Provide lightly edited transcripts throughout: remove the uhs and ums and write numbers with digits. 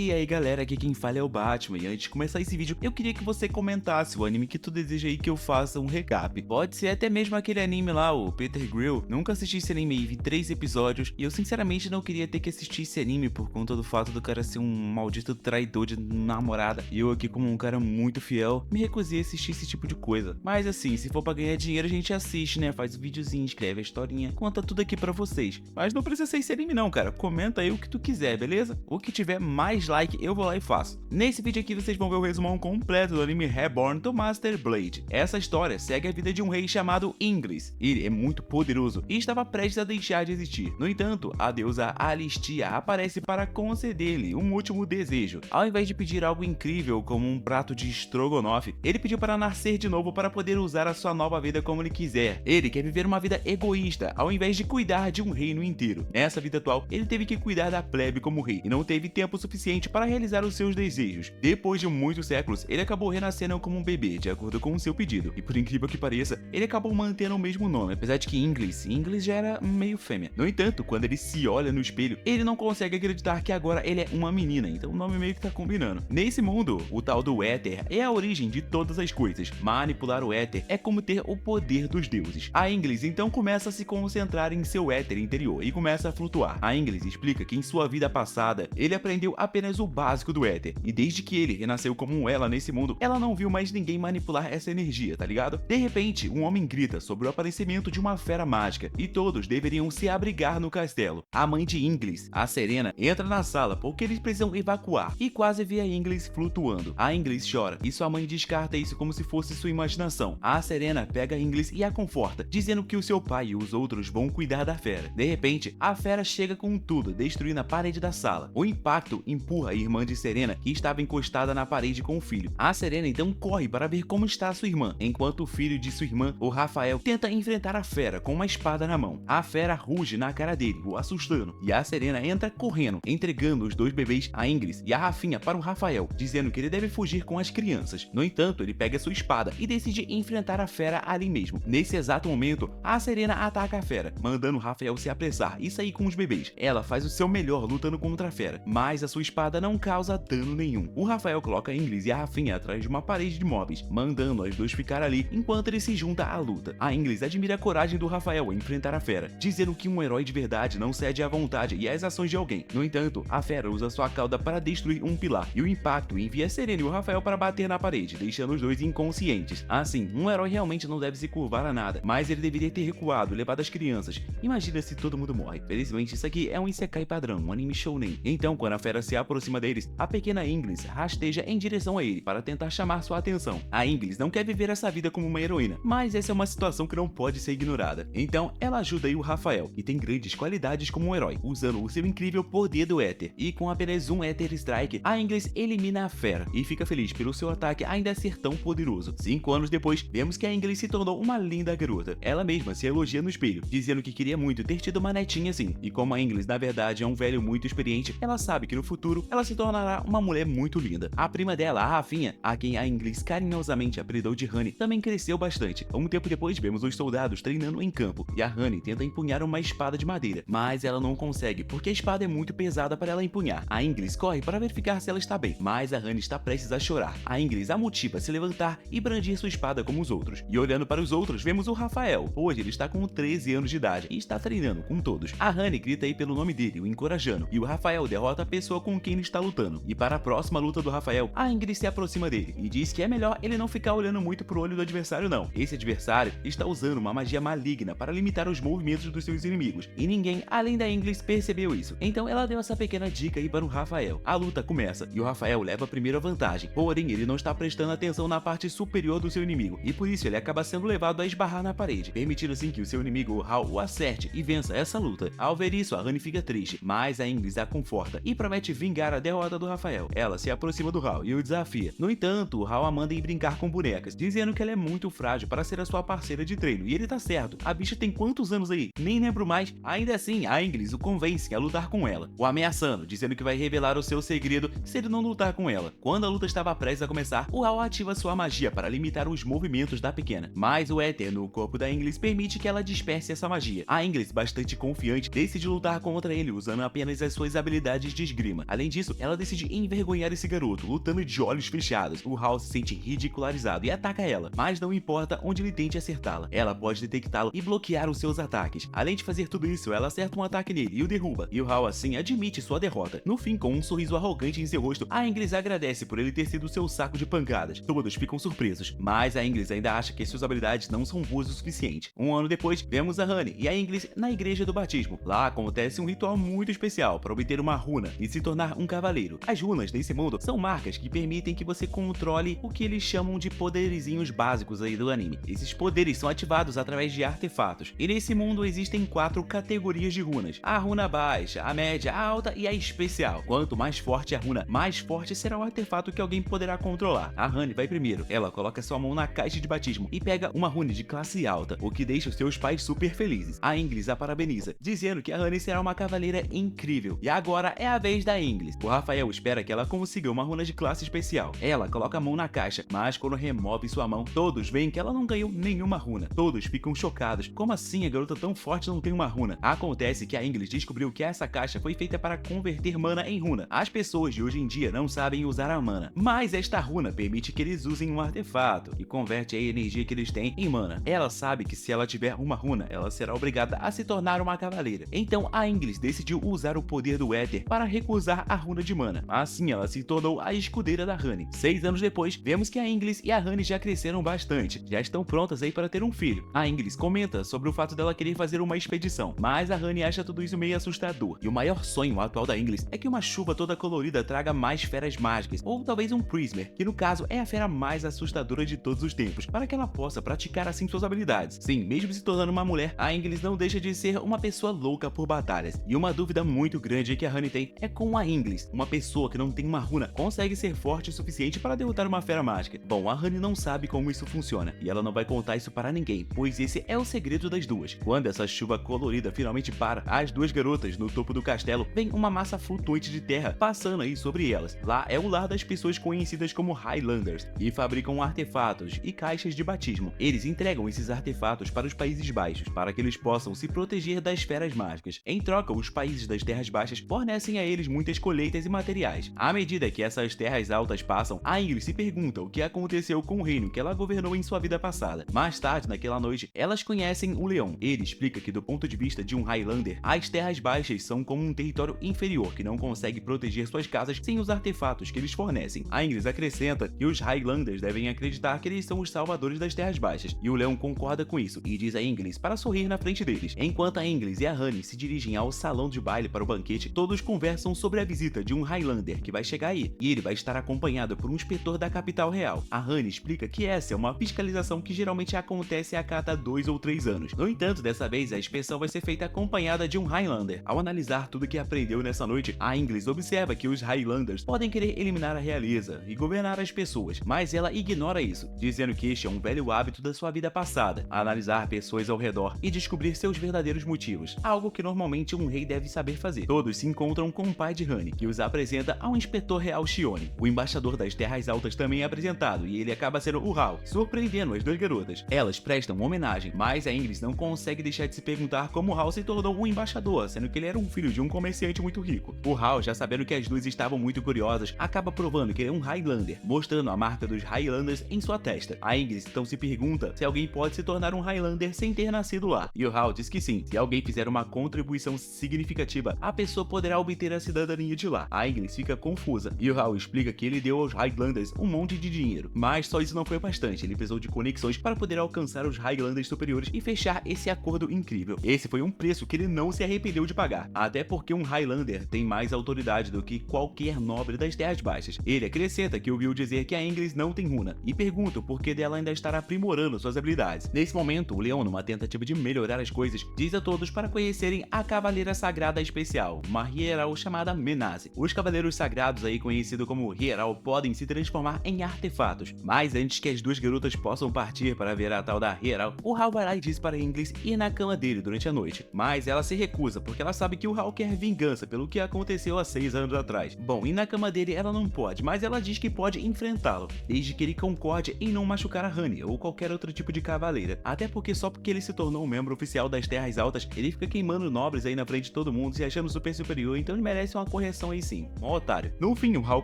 E aí galera, aqui quem fala é o Batman, e antes de começar esse vídeo, eu queria que você comentasse o anime que tu deseja aí que eu faça um recap. Pode ser até mesmo aquele anime lá, o Peter Grill. Nunca assisti esse anime e vi 3 episódios, e eu sinceramente não queria ter que assistir esse anime por conta do fato do cara ser um maldito traidor de namorada. E eu aqui como um cara muito fiel, me recusei a assistir esse tipo de coisa. Mas assim, se for pra ganhar dinheiro a gente assiste, né? Faz o videozinho, escreve a historinha, conta tudo aqui pra vocês. Mas não precisa ser esse anime não, cara. Comenta aí o que tu quiser, beleza? O que tiver mais like, eu vou lá e faço. Nesse vídeo aqui vocês vão ver o resumão completo do anime Reborn do Master Blade. Essa história segue a vida de um rei chamado Inglis. Ele é muito poderoso e estava prestes a deixar de existir. No entanto, a deusa Alistia aparece para conceder-lhe um último desejo. Ao invés de pedir algo incrível como um prato de estrogonofe, ele pediu para nascer de novo para poder usar a sua nova vida como ele quiser. Ele quer viver uma vida egoísta, ao invés de cuidar de um reino inteiro. Nessa vida atual, ele teve que cuidar da plebe como rei e não teve tempo suficiente para realizar os seus desejos. Depois de muitos séculos, ele acabou renascendo como um bebê, de acordo com o seu pedido. E por incrível que pareça, ele acabou mantendo o mesmo nome, apesar de que Inglis já era meio fêmea. No entanto, quando ele se olha no espelho, ele não consegue acreditar que agora ele é uma menina, então o nome meio que tá combinando. Nesse mundo, o tal do éter é a origem de todas as coisas. Manipular o éter é como ter o poder dos deuses. A Inglis então começa a se concentrar em seu éter interior e começa a flutuar. A Inglis explica que em sua vida passada, ele aprendeu apenas o básico do éter, e desde que ele renasceu como ela nesse mundo, ela não viu mais ninguém manipular essa energia, tá ligado? De repente, um homem grita sobre o aparecimento de uma fera mágica, e todos deveriam se abrigar no castelo. A mãe de Inglis, a Serena, entra na sala porque eles precisam evacuar, e quase vê a Inglis flutuando. A Inglis chora, e sua mãe descarta isso como se fosse sua imaginação. A Serena pega a Inglis e a conforta, dizendo que o seu pai e os outros vão cuidar da fera. De repente, a fera chega com tudo, destruindo a parede da sala. O impacto empurra a irmã de Serena, que estava encostada na parede com o filho. A Serena então corre para ver como está sua irmã, enquanto o filho de sua irmã, o Rafael, tenta enfrentar a fera com uma espada na mão. A fera ruge na cara dele, o assustando, e a Serena entra correndo, entregando os dois bebês, a Ingris e a Rafinha, para o Rafael, dizendo que ele deve fugir com as crianças. No entanto, ele pega sua espada e decide enfrentar a fera ali mesmo. Nesse exato momento, a Serena ataca a fera, mandando o Rafael se apressar e sair com os bebês. Ela faz o seu melhor lutando contra a fera, mas a sua espada não causa dano nenhum. O Rafael coloca a Inglis e a Rafinha atrás de uma parede de móveis, mandando as duas ficar ali enquanto ele se junta à luta. A Inglis admira a coragem do Rafael em enfrentar a fera, dizendo que um herói de verdade não cede à vontade e às ações de alguém. No entanto, a fera usa sua cauda para destruir um pilar, e o impacto envia a Serena e o Rafael para bater na parede, deixando os dois inconscientes. Assim, um herói realmente não deve se curvar a nada, mas ele deveria ter recuado e levado as crianças. Imagina se todo mundo morre. Felizmente, isso aqui é um isekai padrão, um anime shounen. Então, quando a fera se aproxima deles, a pequena Inglis rasteja em direção a ele para tentar chamar sua atenção. A Inglis não quer viver essa vida como uma heroína, mas essa é uma situação que não pode ser ignorada. Então, ela ajuda aí o Rafael, que tem grandes qualidades como um herói, usando o seu incrível poder do éter. E com apenas um éter strike, a Inglis elimina a fera e fica feliz pelo seu ataque ainda ser tão poderoso. 5 anos depois, vemos que a Inglis se tornou uma linda garota. Ela mesma se elogia no espelho, dizendo que queria muito ter tido uma netinha assim. E como a Inglis na verdade é um velho muito experiente, ela sabe que no futuro ela se tornará uma mulher muito linda. A prima dela, a Rafinha, a quem a Inglis carinhosamente apelidou de Honey, também cresceu bastante. Um tempo depois, vemos os soldados treinando em campo, e a Honey tenta empunhar uma espada de madeira, mas ela não consegue, porque a espada é muito pesada para ela empunhar. A Inglis corre para verificar se ela está bem, mas a Honey está prestes a chorar. A Inglis a motiva a se levantar e brandir sua espada como os outros. E olhando para os outros, vemos o Rafael. Hoje ele está com 13 anos de idade e está treinando com todos. A Honey grita aí pelo nome dele, o encorajando, e o Rafael derrota a pessoa com quem ele está lutando. E para a próxima luta do Rafael, a Ingrid se aproxima dele e diz que é melhor ele não ficar olhando muito pro olho do adversário não. Esse adversário está usando uma magia maligna para limitar os movimentos dos seus inimigos, e ninguém além da Ingrid percebeu isso. Então ela deu essa pequena dica aí para o Rafael. A luta começa e o Rafael leva a primeira vantagem, porém ele não está prestando atenção na parte superior do seu inimigo, e por isso ele acaba sendo levado a esbarrar na parede, permitindo assim que o seu inimigo, o Hal, o acerte e vença essa luta. Ao ver isso, a Honey fica triste, mas a Ingrid a conforta e promete vingar a derrota do Rafael. Ela se aproxima do Hal e o desafia. No entanto, o Hal a manda ir brincar com bonecas, dizendo que ela é muito frágil para ser a sua parceira de treino, e ele tá certo. A bicha tem quantos anos aí? Nem lembro mais. Ainda assim, a Ingrid o convence a lutar com ela, o ameaçando, dizendo que vai revelar o seu segredo se ele não lutar com ela. Quando a luta estava prestes a começar, o Hal ativa sua magia para limitar os movimentos da pequena, mas o éter no corpo da Ingrid permite que ela disperse essa magia. A Ingrid, bastante confiante, decide lutar contra ele usando apenas as suas habilidades de esgrima. Além disso, ela decide envergonhar esse garoto, lutando de olhos fechados. O Hal se sente ridicularizado e ataca ela, mas não importa onde ele tente acertá-la, ela pode detectá-lo e bloquear os seus ataques. Além de fazer tudo isso, ela acerta um ataque nele e o derruba, e o Hal assim admite sua derrota. No fim, com um sorriso arrogante em seu rosto, a Ingrid agradece por ele ter sido seu saco de pancadas. Todos ficam surpresos, mas a Ingrid ainda acha que suas habilidades não são boas o suficiente. Um ano depois, vemos a Honey e a Ingrid na igreja do batismo. Lá acontece um ritual muito especial para obter uma runa e se tornar um cavaleiro. As runas nesse mundo são marcas que permitem que você controle o que eles chamam de poderizinhos básicos aí do anime. Esses poderes são ativados através de artefatos. E nesse mundo existem 4 categorias de runas: a runa baixa, a média, a alta e a especial. Quanto mais forte a runa, mais forte será o artefato que alguém poderá controlar. A Honey vai primeiro. Ela coloca sua mão na caixa de batismo e pega uma runa de classe alta, o que deixa os seus pais super felizes. A Ingrid a parabeniza, dizendo que a Honey será uma cavaleira incrível. E agora é a vez da Ingrid. O Rafael espera que ela consiga uma runa de classe especial. Ela coloca a mão na caixa, mas quando remove sua mão, todos veem que ela não ganhou nenhuma runa. Todos ficam chocados. Como assim a garota tão forte não tem uma runa? Acontece que a Ingrid descobriu que essa caixa foi feita para converter mana em runa. As pessoas de hoje em dia não sabem usar a mana, mas esta runa permite que eles usem um artefato e converte a energia que eles têm em mana. Ela sabe que se ela tiver uma runa, ela será obrigada a se tornar uma cavaleira. Então a Ingrid decidiu usar o poder do éter para recusar a runa de mana. Assim ela se tornou a escudeira da Honey. 6 anos depois, vemos que a Ingrid e a Honey já cresceram bastante, já estão prontas aí para ter um filho. A Ingrid comenta sobre o fato dela querer fazer uma expedição, mas a Honey acha tudo isso meio assustador. E o maior sonho atual da Ingrid é que uma chuva toda colorida traga mais feras mágicas, ou talvez um Prismer, que no caso é a fera mais assustadora de todos os tempos, para que ela possa praticar assim suas habilidades. Sim, mesmo se tornando uma mulher, a Ingrid não deixa de ser uma pessoa louca por batalhas. E uma dúvida muito grande que a Honey tem é com a Ingrid. Uma pessoa que não tem uma runa consegue ser forte o suficiente para derrotar uma fera mágica? Bom, a Honey não sabe como isso funciona, e ela não vai contar isso para ninguém, pois esse é o segredo das duas. Quando essa chuva colorida finalmente para, as duas garotas no topo do castelo veem uma massa flutuante de terra passando aí sobre elas. Lá é o lar das pessoas conhecidas como Highlanders, e fabricam artefatos e caixas de batismo. Eles entregam esses artefatos para os Países Baixos, para que eles possam se proteger das feras mágicas. Em troca, os países das Terras Baixas fornecem a eles muitas colheitas e materiais. À medida que essas terras altas passam, a Ingrid se pergunta o que aconteceu com o reino que ela governou em sua vida passada. Mais tarde, naquela noite, elas conhecem o Leão. Ele explica que do ponto de vista de um Highlander, as Terras Baixas são como um território inferior que não consegue proteger suas casas sem os artefatos que eles fornecem. A Ingrid acrescenta que os Highlanders devem acreditar que eles são os salvadores das Terras Baixas, e o Leão concorda com isso e diz a Ingrid para sorrir na frente deles. Enquanto a Ingrid e a Honey se dirigem ao salão de baile para o banquete, todos conversam sobre a visita de um Highlander que vai chegar aí, e ele vai estar acompanhado por um inspetor da capital real. A Honey explica que essa é uma fiscalização que geralmente acontece a cada 2 ou 3 anos. No entanto, dessa vez a inspeção vai ser feita acompanhada de um Highlander. Ao analisar tudo que aprendeu nessa noite, a Ingrid observa que os Highlanders podem querer eliminar a realeza e governar as pessoas, mas ela ignora isso, dizendo que este é um velho hábito da sua vida passada, analisar pessoas ao redor e descobrir seus verdadeiros motivos, algo que normalmente um rei deve saber fazer. Todos se encontram com o pai de Honey, que os apresenta ao inspetor real Shione. O embaixador das Terras Altas também é apresentado, e ele acaba sendo o Hal, surpreendendo as duas garotas. Elas prestam uma homenagem, mas a Ingrid não consegue deixar de se perguntar como Hal se tornou um embaixador, sendo que ele era um filho de um comerciante muito rico. O Hal, já sabendo que as duas estavam muito curiosas, acaba provando que ele é um Highlander, mostrando a marca dos Highlanders em sua testa. A Ingrid então se pergunta se alguém pode se tornar um Highlander sem ter nascido lá, e o Hal diz que sim, se alguém fizer uma contribuição significativa, a pessoa poderá obter a cidadania de lá. A Ingrid fica confusa, e o Hal explica que ele deu aos Highlanders um monte de dinheiro, mas só isso não foi bastante, ele precisou de conexões para poder alcançar os Highlanders superiores e fechar esse acordo incrível. Esse foi um preço que ele não se arrependeu de pagar, até porque um Highlander tem mais autoridade do que qualquer nobre das Terras Baixas. Ele acrescenta que ouviu dizer que a Ingrid não tem runa, e pergunta o porquê dela ainda estar aprimorando suas habilidades. Nesse momento, o Leão, numa tentativa de melhorar as coisas, diz a todos para conhecerem a Cavaleira Sagrada Especial, uma Hieral chamada Menace. Os Cavaleiros Sagrados, aí conhecido como Hieral, podem se transformar em artefatos, mas antes que as duas garotas possam partir para ver a tal da Hieral, o Hal vai lá e diz para Ingrid ir na cama dele durante a noite, mas ela se recusa porque ela sabe que o Hal quer vingança pelo que aconteceu há 6 anos atrás. Bom, e na cama dele ela não pode, mas ela diz que pode enfrentá-lo, desde que ele concorde em não machucar a Honey ou qualquer outro tipo de cavaleira, até porque só porque ele se tornou um membro oficial das Terras Altas, ele fica queimando nobres aí na frente de todo mundo, se achando super superior, então ele merece uma correção relação aí sim, um otário. No fim, o Hal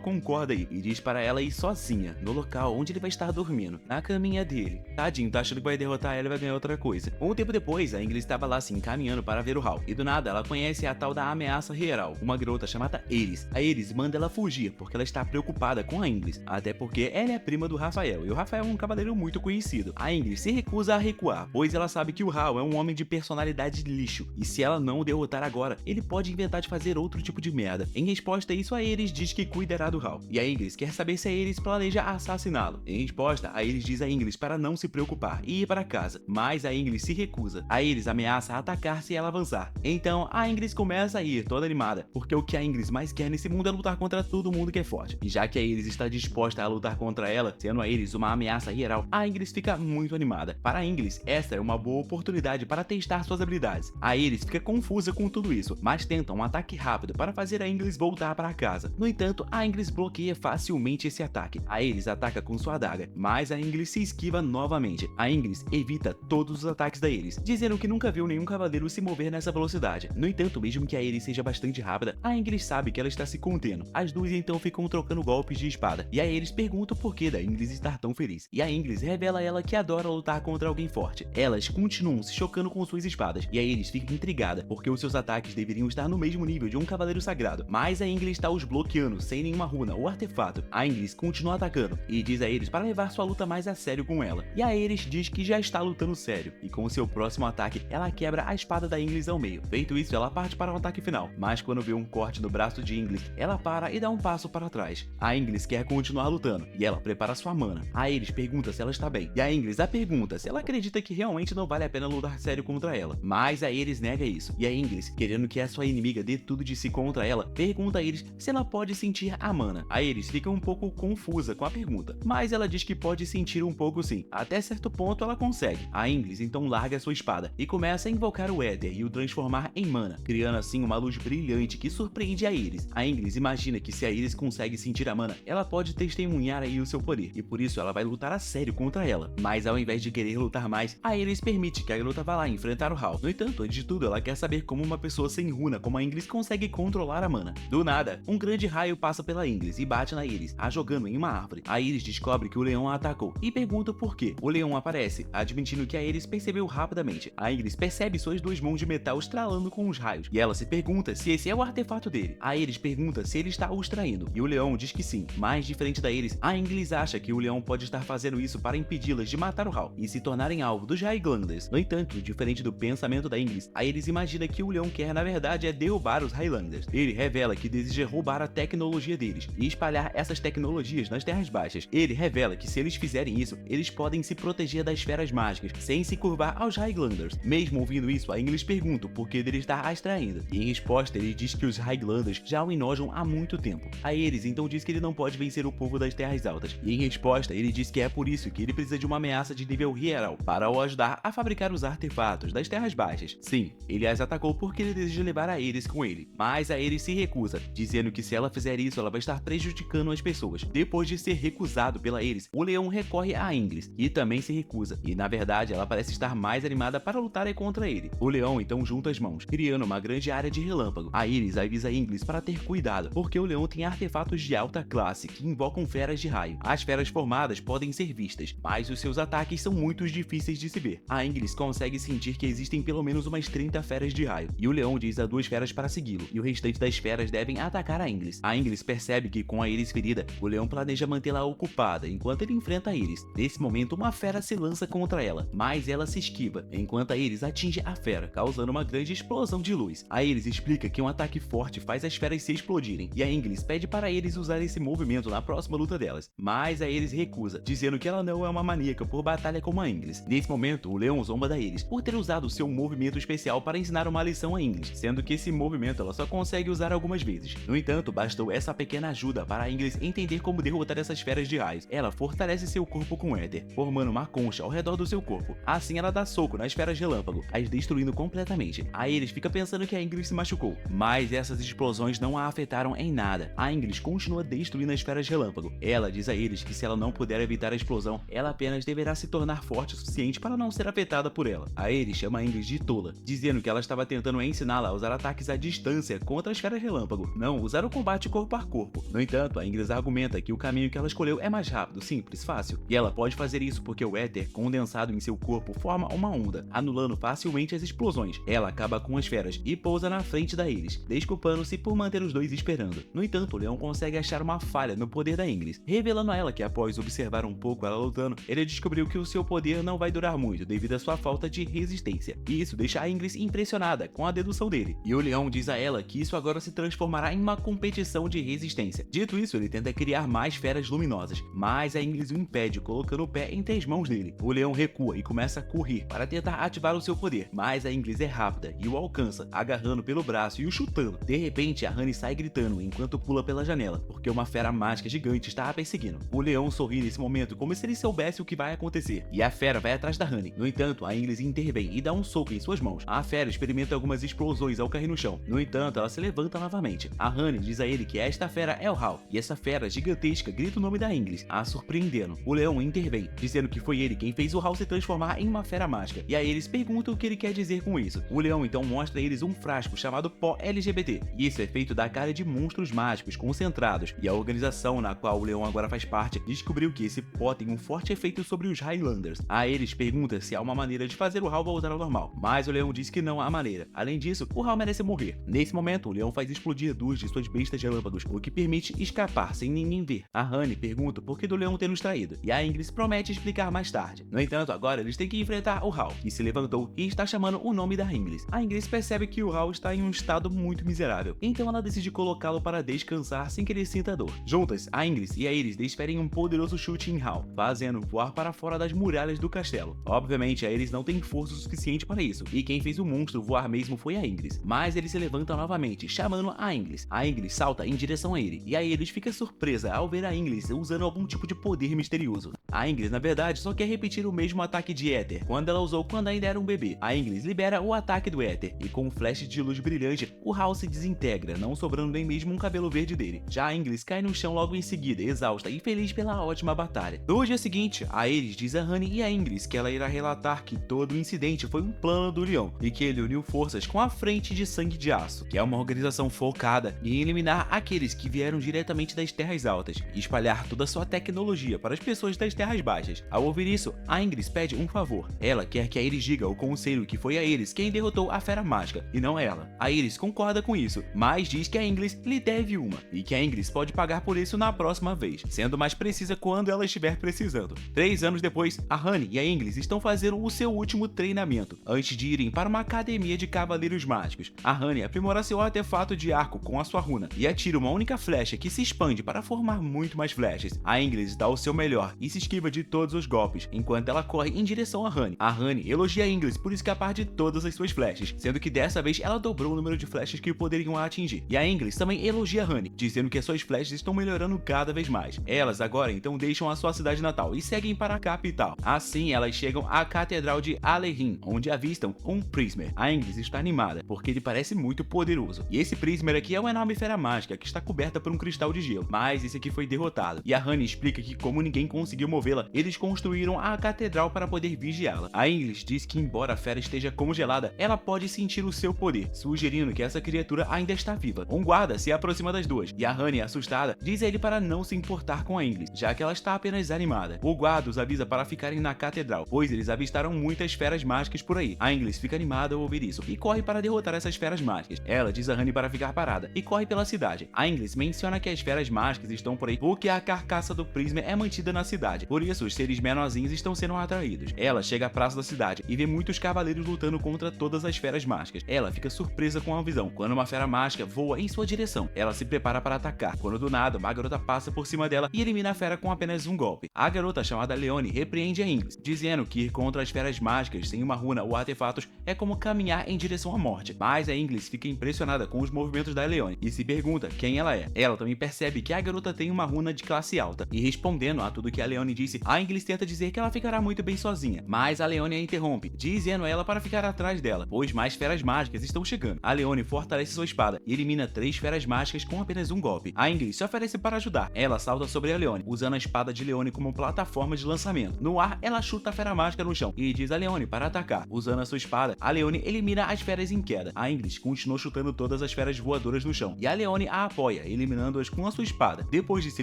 concorda aí e diz para ela ir sozinha, no local onde ele vai estar dormindo, na caminha dele. Tadinho, tá achando que vai derrotar ela e vai ganhar outra coisa. Um tempo depois, a Ingrid estava lá assim, caminhando para ver o Hal, e do nada ela conhece a tal da ameaça real, uma garota chamada Iris. A Iris manda ela fugir, porque ela está preocupada com a Ingrid, até porque ela é prima do Rafael, e o Rafael é um cavaleiro muito conhecido. A Ingrid se recusa a recuar, pois ela sabe que o Hal é um homem de personalidade lixo, e se ela não o derrotar agora, ele pode inventar de fazer outro tipo de merda. Em resposta a isso, a Iris diz que cuidará do Hal, e a Ingrid quer saber se a Iris planeja assassiná-lo. Em resposta, a Iris diz a Ingrid para não se preocupar e ir para casa, mas a Ingrid se recusa. A Iris ameaça atacar se ela avançar. Então, a Ingrid começa a ir toda animada, porque o que a Ingrid mais quer nesse mundo é lutar contra todo mundo que é forte. E já que a Iris está disposta a lutar contra ela, sendo a Iris uma ameaça real, a Ingrid fica muito animada. Para a Ingrid, essa é uma boa oportunidade para testar suas habilidades. A Iris fica confusa com tudo isso, mas tenta um ataque rápido para fazer a Ingrid voltar para casa. No entanto, a Ingrid bloqueia facilmente esse ataque. A Iris ataca com sua adaga, mas a Ingrid se esquiva novamente. A Ingrid evita todos os ataques da Iris, dizendo que nunca viu nenhum cavaleiro se mover nessa velocidade. No entanto, mesmo que a Iris seja bastante rápida, a Ingrid sabe que ela está se contendo. As duas então ficam trocando golpes de espada, e a Iris pergunta o porquê da Ingrid estar tão feliz. E a Ingrid revela a ela que adora lutar contra alguém forte. Elas continuam se chocando com suas espadas, e a Iris fica intrigada, porque os seus ataques deveriam estar no mesmo nível de um cavaleiro sagrado, mas a Ingrid está os bloqueando sem nenhuma runa ou artefato. A Ingrid continua atacando, e diz a Iris para levar sua luta mais a sério com ela. E a Iris diz que já está lutando sério, e com seu próximo ataque, ela quebra a espada da Ingrid ao meio. Feito isso, ela parte para o ataque final, mas quando vê um corte no braço de Ingrid, ela para e dá um passo para trás. A Ingrid quer continuar lutando, e ela prepara sua mana. A Iris pergunta se ela está bem, e a Ingrid a pergunta se ela acredita que realmente não vale a pena lutar sério contra ela, mas a Iris nega isso. E a Ingrid, querendo que a sua inimiga dê tudo de si contra ela, pergunta a Iris se ela pode sentir a mana. A Iris fica um pouco confusa com a pergunta, mas ela diz que pode sentir um pouco sim. Até certo ponto ela consegue. A Ingrid então larga sua espada e começa a invocar o éter e o transformar em mana, criando assim uma luz brilhante que surpreende a Iris. A Ingrid imagina que se a Iris consegue sentir a mana, ela pode testemunhar aí o seu poder, e por isso ela vai lutar a sério contra ela. Mas ao invés de querer lutar mais, a Iris permite que a garota vá lá enfrentar o Hal. No entanto, antes de tudo, ela quer saber como uma pessoa sem runa como a Ingrid consegue controlar a mana. Do nada, um grande raio passa pela Ingrid e bate na Iris, a jogando em uma árvore. A Iris descobre que o leão a atacou e pergunta por quê. O leão aparece, admitindo que a Iris percebeu rapidamente. A Ingrid percebe suas duas mãos de metal estralando com os raios, e ela se pergunta se esse é o artefato dele. A Iris pergunta se ele está o extraindo, e o leão diz que sim. Mas diferente da Iris, a Ingrid acha que o leão pode estar fazendo isso para impedi-las de matar o Hal e se tornarem alvo dos Highlanders. No entanto, diferente do pensamento da Ingrid, a Iris imagina que o leão quer na verdade é derrubar os Highlanders. Ele revela que deseja roubar a tecnologia deles e espalhar essas tecnologias nas Terras Baixas. Ele revela que se eles fizerem isso, eles podem se proteger das esferas mágicas sem se curvar aos Highlanders. Mesmo ouvindo isso, a Ingrid pergunta o porquê dele estar a extraindo, e em resposta ele diz que os Highlanders já o enojam há muito tempo. A Iris então diz que ele não pode vencer o povo das Terras Altas, e em resposta ele diz que é por isso que ele precisa de uma ameaça de nível real para o ajudar a fabricar os artefatos das Terras Baixas. Sim, ele as atacou porque ele deseja levar a Iris com ele, mas a Iris se recusa, dizendo que se ela fizer isso ela vai estar prejudicando as pessoas. Depois de ser recusado pela Iris, o leão recorre a Ingrid, e também se recusa, e na verdade ela parece estar mais animada para lutar contra ele. O leão então junta as mãos, criando uma grande área de relâmpago. A Iris avisa Ingrid para ter cuidado, porque o leão tem artefatos de alta classe que invocam feras de raio. As feras formadas podem ser vistas, mas os seus ataques são muito difíceis de se ver. A Ingrid consegue sentir que existem pelo menos umas 30 feras de raio, e o leão diz a duas feras para segui-lo, e o restante das feras devem atacar a Ingrid. A Ingrid percebe que com a Iris ferida, o leão planeja mantê-la ocupada enquanto ele enfrenta a Iris. Nesse momento, uma fera se lança contra ela, mas ela se esquiva, enquanto a Iris atinge a fera, causando uma grande explosão de luz. A Iris explica que um ataque forte faz as feras se explodirem, e a Ingrid pede para a Iris usar esse movimento na próxima luta delas, mas a Iris recusa, dizendo que ela não é uma maníaca por batalha como a Ingrid. Nesse momento, o leão zomba da Iris por ter usado seu movimento especial para ensinar uma lição a Ingrid, sendo que esse movimento ela só consegue usar algumas vezes. No entanto, bastou essa pequena ajuda para a Ingrid entender como derrotar essas feras de raios. Ela fortalece seu corpo com éter, formando uma concha ao redor do seu corpo. Assim ela dá soco nas feras relâmpago, as destruindo completamente. A Iris fica pensando que a Ingrid se machucou, mas essas explosões não a afetaram em nada. A Ingrid continua destruindo as feras relâmpago. Ela diz a Iris que se ela não puder evitar a explosão, ela apenas deverá se tornar forte o suficiente para não ser afetada por ela. A Iris chama a Ingrid de tola, dizendo que ela estava tentando ensiná-la a usar ataques à distância contra as feras relâmpago, relâmpago, não usar o combate corpo a corpo. No entanto, a Ingrid argumenta que o caminho que ela escolheu é mais rápido, simples, fácil, e ela pode fazer isso porque o éter condensado em seu corpo forma uma onda, anulando facilmente as explosões. Ela acaba com as feras e pousa na frente da Iris, desculpando-se por manter os dois esperando. No entanto, o leão consegue achar uma falha no poder da Ingrid, revelando a ela que após observar um pouco ela lutando, ele descobriu que o seu poder não vai durar muito devido à sua falta de resistência. E isso deixa a Ingrid impressionada com a dedução dele. E o leão diz a ela que isso agora se transformará em uma competição de resistência. Dito isso, ele tenta criar mais feras luminosas, mas a Ingrid o impede, colocando o pé entre as mãos dele. O leão recua e começa a correr para tentar ativar o seu poder, mas a Ingrid é rápida e o alcança, agarrando pelo braço e o chutando. De repente, a Honey sai gritando enquanto pula pela janela, porque uma fera mágica gigante está a perseguindo. O leão sorri nesse momento como se ele soubesse o que vai acontecer, e a fera vai atrás da Honey. No entanto, a Ingrid intervém e dá um soco em suas mãos. A fera experimenta algumas explosões ao cair no chão. No entanto, ela se levanta novamente. A Honey diz a ele que esta fera é o Hal, e essa fera gigantesca grita o nome da Ingrid, a surpreendendo. O leão intervém, dizendo que foi ele quem fez o Hal se transformar em uma fera mágica, e aí eles perguntam o que ele quer dizer com isso. O leão então mostra a eles um frasco chamado pó LGBT, e isso é feito da cara de monstros mágicos concentrados, e a organização na qual o leão agora faz parte descobriu que esse pó tem um forte efeito sobre os Highlanders. A eles pergunta se há uma maneira de fazer o Hal voltar ao normal, mas o leão diz que não há maneira. Além disso, o Hal merece morrer. Nesse momento, o leão faz explodir duas de suas bestas relâmpagos, o que permite escapar sem ninguém ver. A Honey pergunta por que do leão ter nos traído, e a Ingrid promete explicar mais tarde. No entanto, agora eles têm que enfrentar o Hal, que se levantou e está chamando o nome da Ingrid. A Ingrid percebe que o Hal está em um estado muito miserável, então ela decide colocá-lo para descansar sem que ele sinta dor. Juntas, a Ingrid e a Iris desferem um poderoso chute em Hal, fazendo voar para fora das muralhas do castelo. Obviamente, a Iris não tem força o suficiente para isso, e quem fez o monstro voar mesmo foi a Ingrid, mas ele se levanta novamente, chamando a Ingrid. A Ingrid salta em direção a ele, e a Iris fica surpresa ao ver a Ingrid usando algum tipo de poder misterioso. A Ingrid, na verdade, só quer repetir o mesmo ataque de éter, quando ela usou quando ainda era um bebê. A Ingrid libera o ataque do éter, e com um flash de luz brilhante, o Hal se desintegra, não sobrando nem mesmo um cabelo verde dele. Já a Ingrid cai no chão logo em seguida, exausta e feliz pela ótima batalha. No dia seguinte, a Iris diz a Honey e a Ingrid que ela irá relatar que todo o incidente foi um plano do leão, e que ele uniu forças com a Frente de Sangue de Aço, que é uma organização focada em eliminar aqueles que vieram diretamente das Terras Altas e espalhar toda a sua tecnologia para as pessoas das Terras Baixas. Ao ouvir isso, a Ingrid pede um favor. Ela quer que a Iris diga ao conselho que foi a eles quem derrotou a Fera Mágica, e não ela. A Iris concorda com isso, mas diz que a Ingrid lhe deve uma, e que a Ingrid pode pagar por isso na próxima vez, sendo mais precisa quando ela estiver precisando. 3 anos depois, a Honey e a Ingrid estão fazendo o seu último treinamento, antes de irem para uma academia de cavaleiros mágicos. A Honey aprimora seu artefato de arco com a sua runa, e atira uma única flecha que se expande para formar muito mais flechas. A Ingrid dá o seu melhor e se esquiva de todos os golpes, enquanto ela corre em direção a Honey. A Honey elogia a Ingrid por escapar de todas as suas flechas, sendo que dessa vez ela dobrou o número de flechas que poderiam a atingir. E a Ingrid também elogia a Honey, dizendo que as suas flechas estão melhorando cada vez mais. Elas agora então deixam a sua cidade natal e seguem para a capital. Assim, elas chegam à Catedral de Alehin, onde avistam um Prismer. A Ingrid está animada, porque ele parece muito poderoso. E esse Prismer aqui é uma enorme fera mágica que está coberta por um cristal de gelo, mas esse aqui foi derrotado. E a Honey explica que como ninguém conseguiu movê-la, eles construíram a catedral para poder vigiá-la. A Ingrid diz que embora a fera esteja congelada, ela pode sentir o seu poder, sugerindo que essa criatura ainda está viva. Um guarda se aproxima das duas, e a Honey, assustada, diz a ele para não se importar com a Ingrid, já que ela está apenas animada. O guarda os avisa para ficarem na catedral, pois eles avistaram muitas feras mágicas por aí. A Ingrid fica animada ao ouvir isso, e corre para derrotar essas feras mágicas. Ela diz a Honey para ficar parada, e corre pela cidade. A Ingrid menciona que as feras mágicas estão por aí porque a carcaça do Prisma é mantida na cidade, por isso os seres menorzinhos estão sendo atraídos. Ela chega à praça da cidade e vê muitos cavaleiros lutando contra todas as feras mágicas. Ela fica surpresa com a visão, quando uma fera mágica voa em sua direção. Ela se prepara para atacar, quando do nada uma garota passa por cima dela e elimina a fera com apenas um golpe. A garota, chamada Leone, repreende a Ingrid, dizendo que ir contra as feras mágicas sem uma runa ou artefatos é como caminhar em direção à morte. Mas a Ingrid fica impressionada com os movimentos da Leone e se pergunta quem ela é. Ela também percebe que a garota tem uma runa de classe alta, e respondendo a tudo que a Leone disse, a Ingrid tenta dizer que ela ficará muito bem sozinha, mas a Leone a interrompe, dizendo a ela para ficar atrás dela, pois mais feras mágicas estão chegando. A Leone fortalece sua espada e elimina 3 feras mágicas com apenas um golpe. A Ingrid se oferece para ajudar. Ela salta sobre a Leone, usando a espada de Leone como plataforma de lançamento. No ar, ela chuta a fera mágica no chão e diz a Leone para atacar. Usando a sua espada, a Leone elimina as feras em queda. A Ingrid continua chutando todas as feras voadoras voadoras no chão, e a Leone a apoia, eliminando-as com a sua espada. Depois de se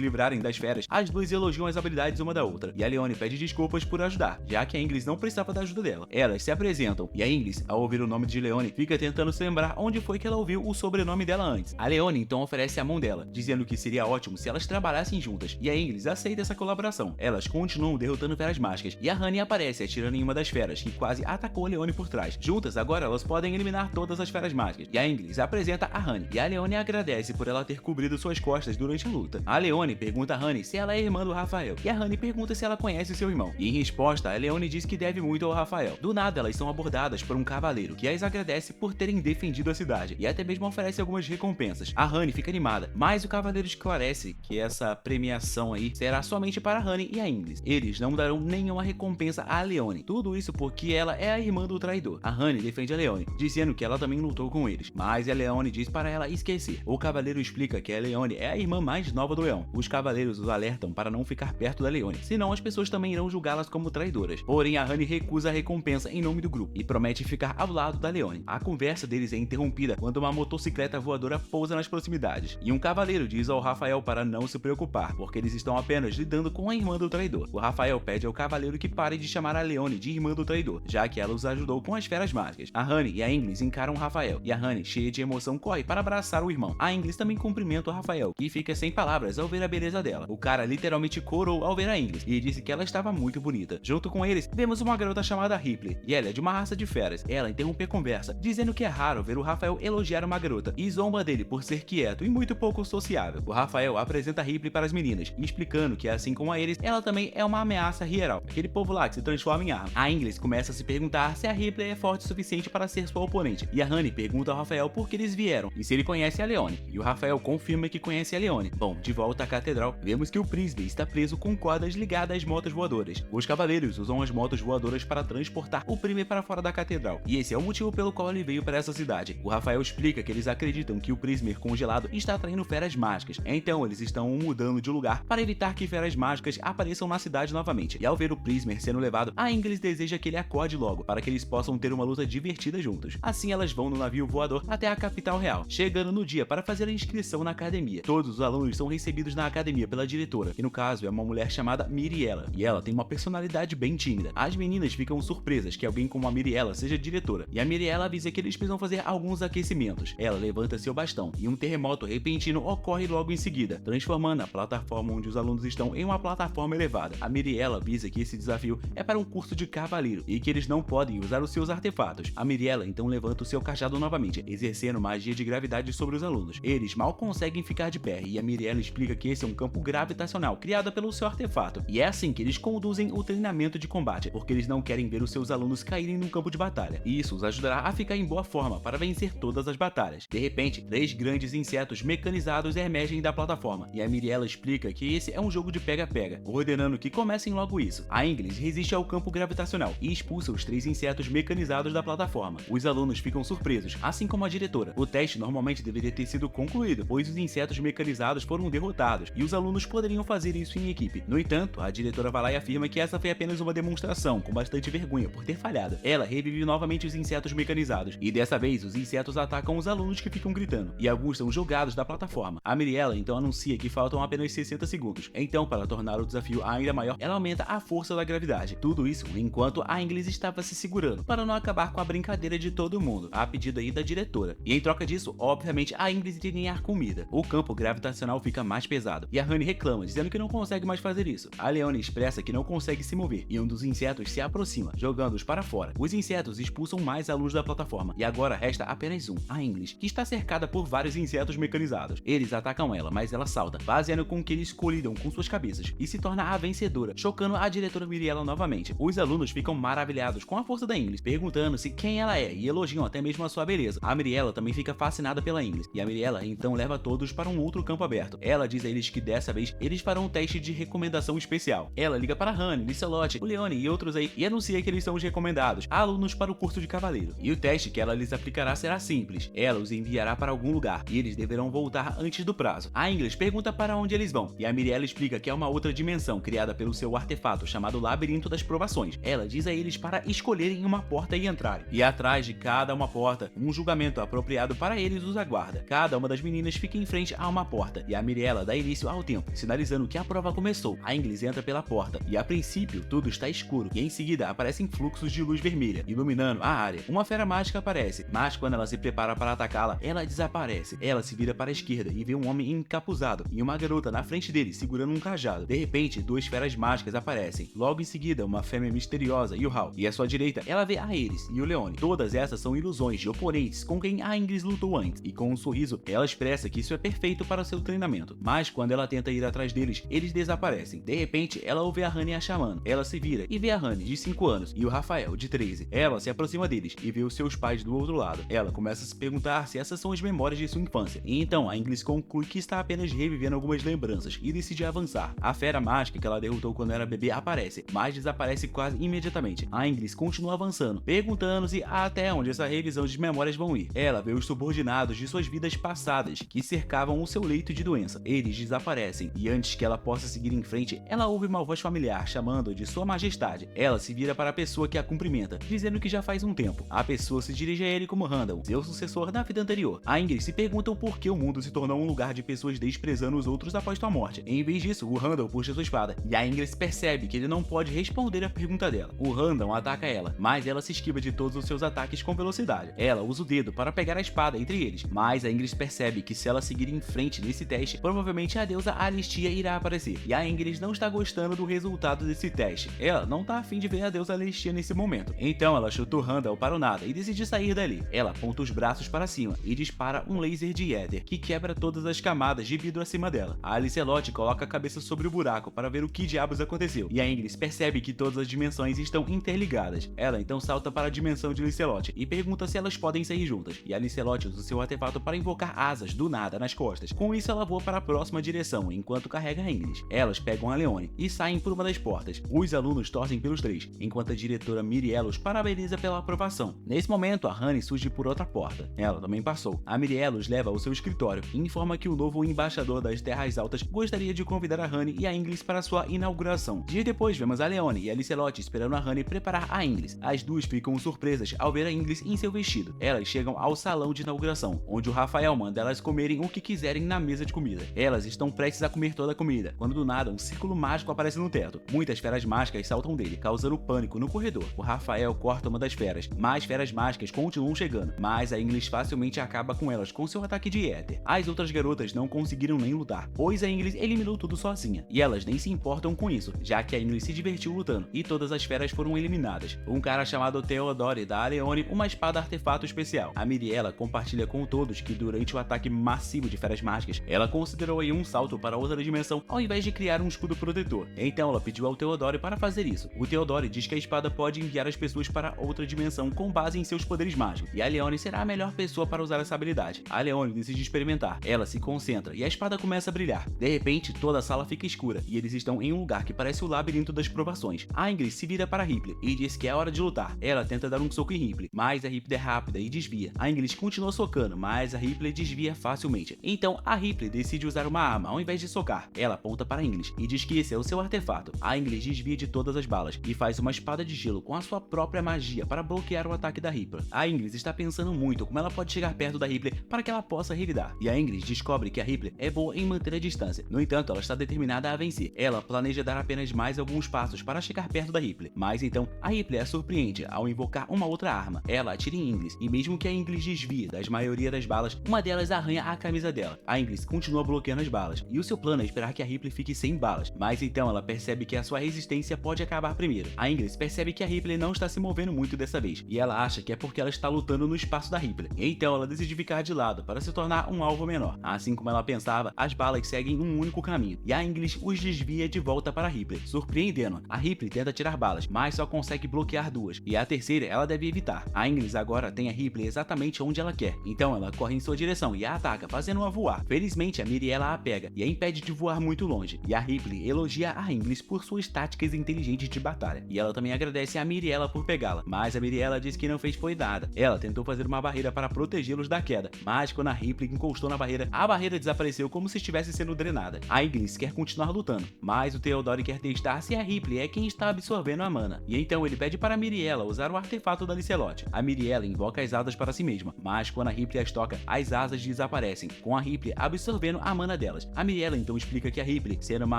livrarem das feras, as duas elogiam as habilidades uma da outra, e a Leone pede desculpas por ajudar, já que a Inglis não precisava da ajuda dela. Elas se apresentam, e a Inglis, ao ouvir o nome de Leone, fica tentando se lembrar onde foi que ela ouviu o sobrenome dela antes. A Leone então oferece a mão dela, dizendo que seria ótimo se elas trabalhassem juntas, e a Inglis aceita essa colaboração. Elas continuam derrotando feras mágicas, e a Honey aparece atirando em uma das feras, que quase atacou a Leone por trás. Juntas, agora elas podem eliminar todas as feras mágicas, e a Inglis apresenta a Honey, e a Leone agradece por ela ter cobrido suas costas durante a luta. A Leone pergunta a Honey se ela é irmã do Rafael, e a Honey pergunta se ela conhece seu irmão, e em resposta, a Leone diz que deve muito ao Rafael. Do nada, elas são abordadas por um cavaleiro, que as agradece por terem defendido a cidade, e até mesmo oferece algumas recompensas. A Honey fica animada, mas o cavaleiro esclarece que essa premiação aí será somente para a Honey e a Inglis. Eles não darão nenhuma recompensa a Leone. Tudo isso porque ela é a irmã do traidor. A Honey defende a Leone, dizendo que ela também lutou com eles, mas a Leone diz para ela esquecer. O cavaleiro explica que a Leone é a irmã mais nova do leão. Os cavaleiros os alertam para não ficar perto da Leone, senão as pessoas também irão julgá-las como traidoras. Porém, a Honey recusa a recompensa em nome do grupo e promete ficar ao lado da Leone. A conversa deles é interrompida quando uma motocicleta voadora pousa nas proximidades, e um cavaleiro diz ao Rafael para não se preocupar, porque eles estão apenas lidando com a irmã do traidor. O Rafael pede ao cavaleiro que pare de chamar a Leone de irmã do traidor, já que ela os ajudou com as feras mágicas. A Honey e a Inglis encaram o Rafael, e a Honey, cheia de emoção, corre para abraçar o irmão. A Inglis também cumprimenta o Rafael, que fica sem palavras ao ver a beleza dela. O cara literalmente corou ao ver a Inglis e disse que ela estava muito bonita. Junto com eles, vemos uma garota chamada Ripley, e ela é de uma raça de feras. Ela interrompe a conversa, dizendo que é raro ver o Rafael elogiar uma garota, e zomba dele por ser quieto e muito pouco sociável. O Rafael apresenta a Ripley para as meninas, explicando que assim como a eles, ela também é uma ameaça real, aquele povo lá que se transforma em arma. A Inglis começa a se perguntar se a Ripley é forte o suficiente para ser sua oponente, e a Honey pergunta ao Rafael por que eles vieram e se ele conhece a Leone, e o Rafael confirma que conhece a Leone. Bom, de volta à catedral, vemos que o príncipe está preso com cordas ligadas às motos voadoras. Os cavaleiros usam as motos voadoras para transportar o príncipe para fora da catedral, e esse é o motivo pelo qual ele veio para essa cidade. O Rafael explica que eles acreditam que o príncipe congelado está atraindo feras mágicas, então eles estão o mudando de lugar para evitar que feras mágicas apareçam na cidade novamente. E ao ver o príncipe sendo levado, a Inglis deseja que ele acorde logo, para que eles possam ter uma luta divertida juntos. Assim elas vão no navio voador até a capital real, chegando no dia para fazer a inscrição na academia. Todos os alunos são recebidos na academia pela diretora, que no caso é uma mulher chamada Miriela, e ela tem uma personalidade bem tímida. As meninas ficam surpresas que alguém como a Miriela seja diretora, e a Miriela avisa que eles precisam fazer alguns aquecimentos. Ela levanta seu bastão, e um terremoto repentino ocorre logo em seguida, transformando a plataforma onde os alunos estão em uma plataforma elevada. A Miriela avisa que esse desafio é para um curso de cavaleiro, e que eles não podem usar os seus artefatos. A Miriela então levanta o seu cajado novamente, exercendo magia de gravidade sobre os alunos. Eles mal conseguem ficar de pé, e a Miriela explica que esse é um campo gravitacional criado pelo seu artefato, e é assim que eles conduzem o treinamento de combate, porque eles não querem ver os seus alunos caírem num campo de batalha, e isso os ajudará a ficar em boa forma para vencer todas as batalhas. De repente, 3 grandes insetos mecanizados emergem da plataforma, e a Miriela explica que esse é um jogo de pega-pega, ordenando que comecem logo isso. A Inglis resiste ao campo gravitacional e expulsa os 3 insetos mecanizados da plataforma. Os alunos ficam surpresos, assim como a diretora. O teste normalmente deveria ter sido concluído, pois os insetos mecanizados foram derrotados, e os alunos poderiam fazer isso em equipe. No entanto, a diretora vai lá e afirma que essa foi apenas uma demonstração, com bastante vergonha por ter falhado. Ela revive novamente os insetos mecanizados, e dessa vez os insetos atacam os alunos que ficam gritando, e alguns são jogados da plataforma. A Miriela então anuncia que faltam apenas 60 segundos. Então, para tornar o desafio ainda maior, ela aumenta a força da gravidade. Tudo isso enquanto a Inglis estava se segurando, para não acabar com a brincadeira de todo mundo, a pedido aí da diretora. E em troca disso, obviamente, a Inglis iria ganhar comida. O campo gravitacional fica mais pesado, e a Honey reclama, dizendo que não consegue mais fazer isso. A Leone expressa que não consegue se mover, e um dos insetos se aproxima, jogando-os para fora. Os insetos expulsam mais a luz da plataforma, e agora resta apenas um, a Inglis, que está cercada por vários insetos mecanizados. Eles atacam ela, mas ela salta, fazendo com que eles colidam com suas cabeças, e se torna a vencedora, chocando a diretora Miriela novamente. Os alunos ficam maravilhados com a força da Inglis, perguntando-se quem ela é, e elogiam até mesmo a sua beleza. A Miriela também fica fascinada pela Inglis, e a Miriela então leva todos para um outro campo aberto. Ela diz a eles que dessa vez eles farão um teste de recomendação especial. Ela liga para Honey, Licelotte, o Leone e outros aí, e anuncia que eles são os recomendados, alunos para o curso de cavaleiro. E o teste que ela lhes aplicará será simples. Ela os enviará para algum lugar, e eles deverão voltar antes do prazo. A Inglis pergunta para onde eles vão, e a Miriela explica que é uma outra dimensão criada pelo seu artefato chamado Labirinto das Provações. Ela diz a eles para escolherem uma porta e entrarem. E atrás de cada uma porta, um julgamento apropriado para eles os aguarda. Cada uma das meninas fica em frente a uma porta e a Miriela dá início ao tempo, sinalizando que a prova começou. A Inglis entra pela porta e a princípio tudo está escuro e em seguida aparecem fluxos de luz vermelha, iluminando a área. Uma fera mágica aparece, mas quando ela se prepara para atacá-la, ela desaparece. Ela se vira para a esquerda e vê um homem encapuzado e uma garota na frente dele segurando um cajado. De repente, duas feras mágicas aparecem. Logo em seguida, uma fêmea misteriosa e o Hal. E à sua direita, ela vê a Ares e o Leone. Todas essas são ilusões de oponentes com quem a Inglis lutou antes. E com um sorriso, ela expressa que isso é perfeito para seu treinamento. Mas quando ela tenta ir atrás deles, eles desaparecem. De repente, ela ouve a Honey a chamando. Ela se vira e vê a Honey, de 5 anos, e o Rafael, de 13. Ela se aproxima deles e vê os seus pais do outro lado. Ela começa a se perguntar se essas são as memórias de sua infância. E então, a Inglis conclui que está apenas revivendo algumas lembranças e decide avançar. A fera mágica que ela derrotou quando era bebê aparece, mas desaparece quase imediatamente. A Inglis continua avançando, perguntando-se até onde essa revisão de memórias vão ir. Ela vê os subordinados de suas vidas passadas que cercavam o seu leito de doença. Eles desaparecem e antes que ela possa seguir em frente, ela ouve uma voz familiar chamando de Sua Majestade. Ela se vira para a pessoa que a cumprimenta, dizendo que já faz um tempo. A pessoa se dirige a ele como Randall, seu sucessor na vida anterior. A Ingrid se pergunta o porquê o mundo se tornou um lugar de pessoas desprezando os outros após sua morte. Em vez disso, o Randall puxa sua espada e a Ingrid percebe que ele não pode responder a pergunta dela. O Randall ataca ela, mas ela se esquiva de todos os seus ataques com velocidade. Ela usa o dedo para pegar a espada entre eles, mas a Ingrid percebe que se ela seguir em frente nesse teste, provavelmente a deusa Aristia irá aparecer. E a Ingrid não está gostando do resultado desse teste. Ela não tá afim de ver a deusa Aristia nesse momento. Então ela chuta o Randall para o nada e decide sair dali. Ela aponta os braços para cima e dispara um laser de éter que quebra todas as camadas de vidro acima dela. A Alicelotte coloca a cabeça sobre o buraco para ver o que diabos aconteceu. E a Ingrid percebe que todas as dimensões estão interligadas. Ela então salta para a dimensão de Alicelotte e pergunta se elas podem sair juntas. E a Alicelotte usa seu artefato para invocar asas do nada nas costas. Com isso ela voa para a próxima direção enquanto carrega a Ingrid. Elas pegam a Leone e saem por uma das portas. Os alunos torcem pelos três, enquanto a diretora Miriela os parabeniza pela aprovação. Nesse momento, a Honey surge por outra porta. Ela também passou. A Miriela os leva ao seu escritório e informa que o novo embaixador das Terras Altas gostaria de convidar a Honey e a Inglis para sua inauguração. Dias depois, vemos a Leone e a Alicelotte esperando a Honey preparar a Inglis. As duas ficam surpresas ao ver a Inglis em seu vestido. Elas chegam ao salão de inauguração, onde o Rafael manda elas comerem o que quiserem na mesa de comida. Elas estão prestes a comer toda a comida, quando do nada um círculo mágico aparece no teto. Muitas feras mágicas saltam dele, causando pânico no corredor. O Rafael corta uma das feras. Mais feras mágicas continuam chegando, mas a Inglis facilmente acaba com elas com seu ataque de éter. As outras garotas não conseguiram nem lutar, pois a Inglis eliminou tudo sozinha. E elas nem se importam com isso, já que a Inglis se divertiu lutando e todas as feras foram eliminadas. Um cara chamado Theodore dá a Leone uma espada artefato especial. A Miriela compartilha com todos que durante o ataque massivo de feras mágicas, ela considerou aí um salto para outra dimensão ao invés de criar um escudo protetor. Então ela pediu ao Theodore para fazer isso. O Theodore diz que a espada pode enviar as pessoas para outra dimensão com base em seus poderes mágicos, e a Leone será a melhor pessoa para usar essa habilidade. A Leone decide experimentar. Ela se concentra e a espada começa a brilhar. De repente, toda a sala fica escura e eles estão em um lugar que parece o labirinto das provações. A Ingrid se vira para Ripley e diz que é hora de lutar. Ela tenta dar um soco em Ripley, mas a Ripley é rápida e desvia. A Ingrid continua socando, mas a Ripley desvia facilmente. Então a Ripley decide usar uma arma ao invés de socar. Ela aponta para a Ingrid e diz que esse é o seu artefato. A Ingrid desvia de todas as balas e faz uma espada de gelo com a sua própria magia para bloquear o ataque da Ripley. A Ingrid está pensando muito como ela pode chegar perto da Ripley para que ela possa revidar. E a Ingrid descobre que a Ripley é boa em manter a distância. No entanto, ela está determinada a vencer. Ela planeja dar apenas mais alguns passos para chegar perto da Ripley. Mas então, a Ripley a surpreende ao invocar uma outra arma. Ela atira em Ingrid e mesmo que a Ingrid desvie da maioria das balas, uma delas arranha a camisa dela. A Ingrid continua bloqueando as balas e o seu plano é esperar que a Ripley fique sem balas. Mas então ela percebe que a sua resistência pode acabar primeiro. A Ingrid percebe que a Ripley não está se movendo muito dessa vez e ela acha que é porque ela está lutando no espaço da Ripley. Então ela decide ficar de lado para se tornar um alvo menor. Assim como ela pensava, as balas seguem um único caminho e a Ingrid os desvia de volta para a Ripley, surpreendendo. A Ripley tenta tirar balas, mas só consegue bloquear duas e a terceira ela deve evitar. A Ingrid agora tem a Ripley exatamente onde ela quer, então ela corre em sua direção e a ataca, fazendo-a voar. Felizmente a Miriela a pega e a impede de voar muito longe, e a Ripley elogia a Ingrid por suas táticas inteligentes de batalha, e ela também agradece a Miriela por pegá-la, mas a Miriela diz que não fez foi nada. Ela tentou fazer uma barreira para protegê-los da queda, mas quando a Ripley encostou na barreira, a barreira desapareceu como se estivesse sendo drenada. A Ingrid quer continuar lutando, mas o Theodore quer testar se a Ripley é quem está absorvendo a mana, e então ele pede para a Miriela usar o artefato da Alicelotte. A Miriela invoca as asas para si mesma, mas quando a Ripley Ripley as toca, as asas desaparecem, com a Ripley absorvendo a mana delas. A Miriela então explica que a Ripley, sendo uma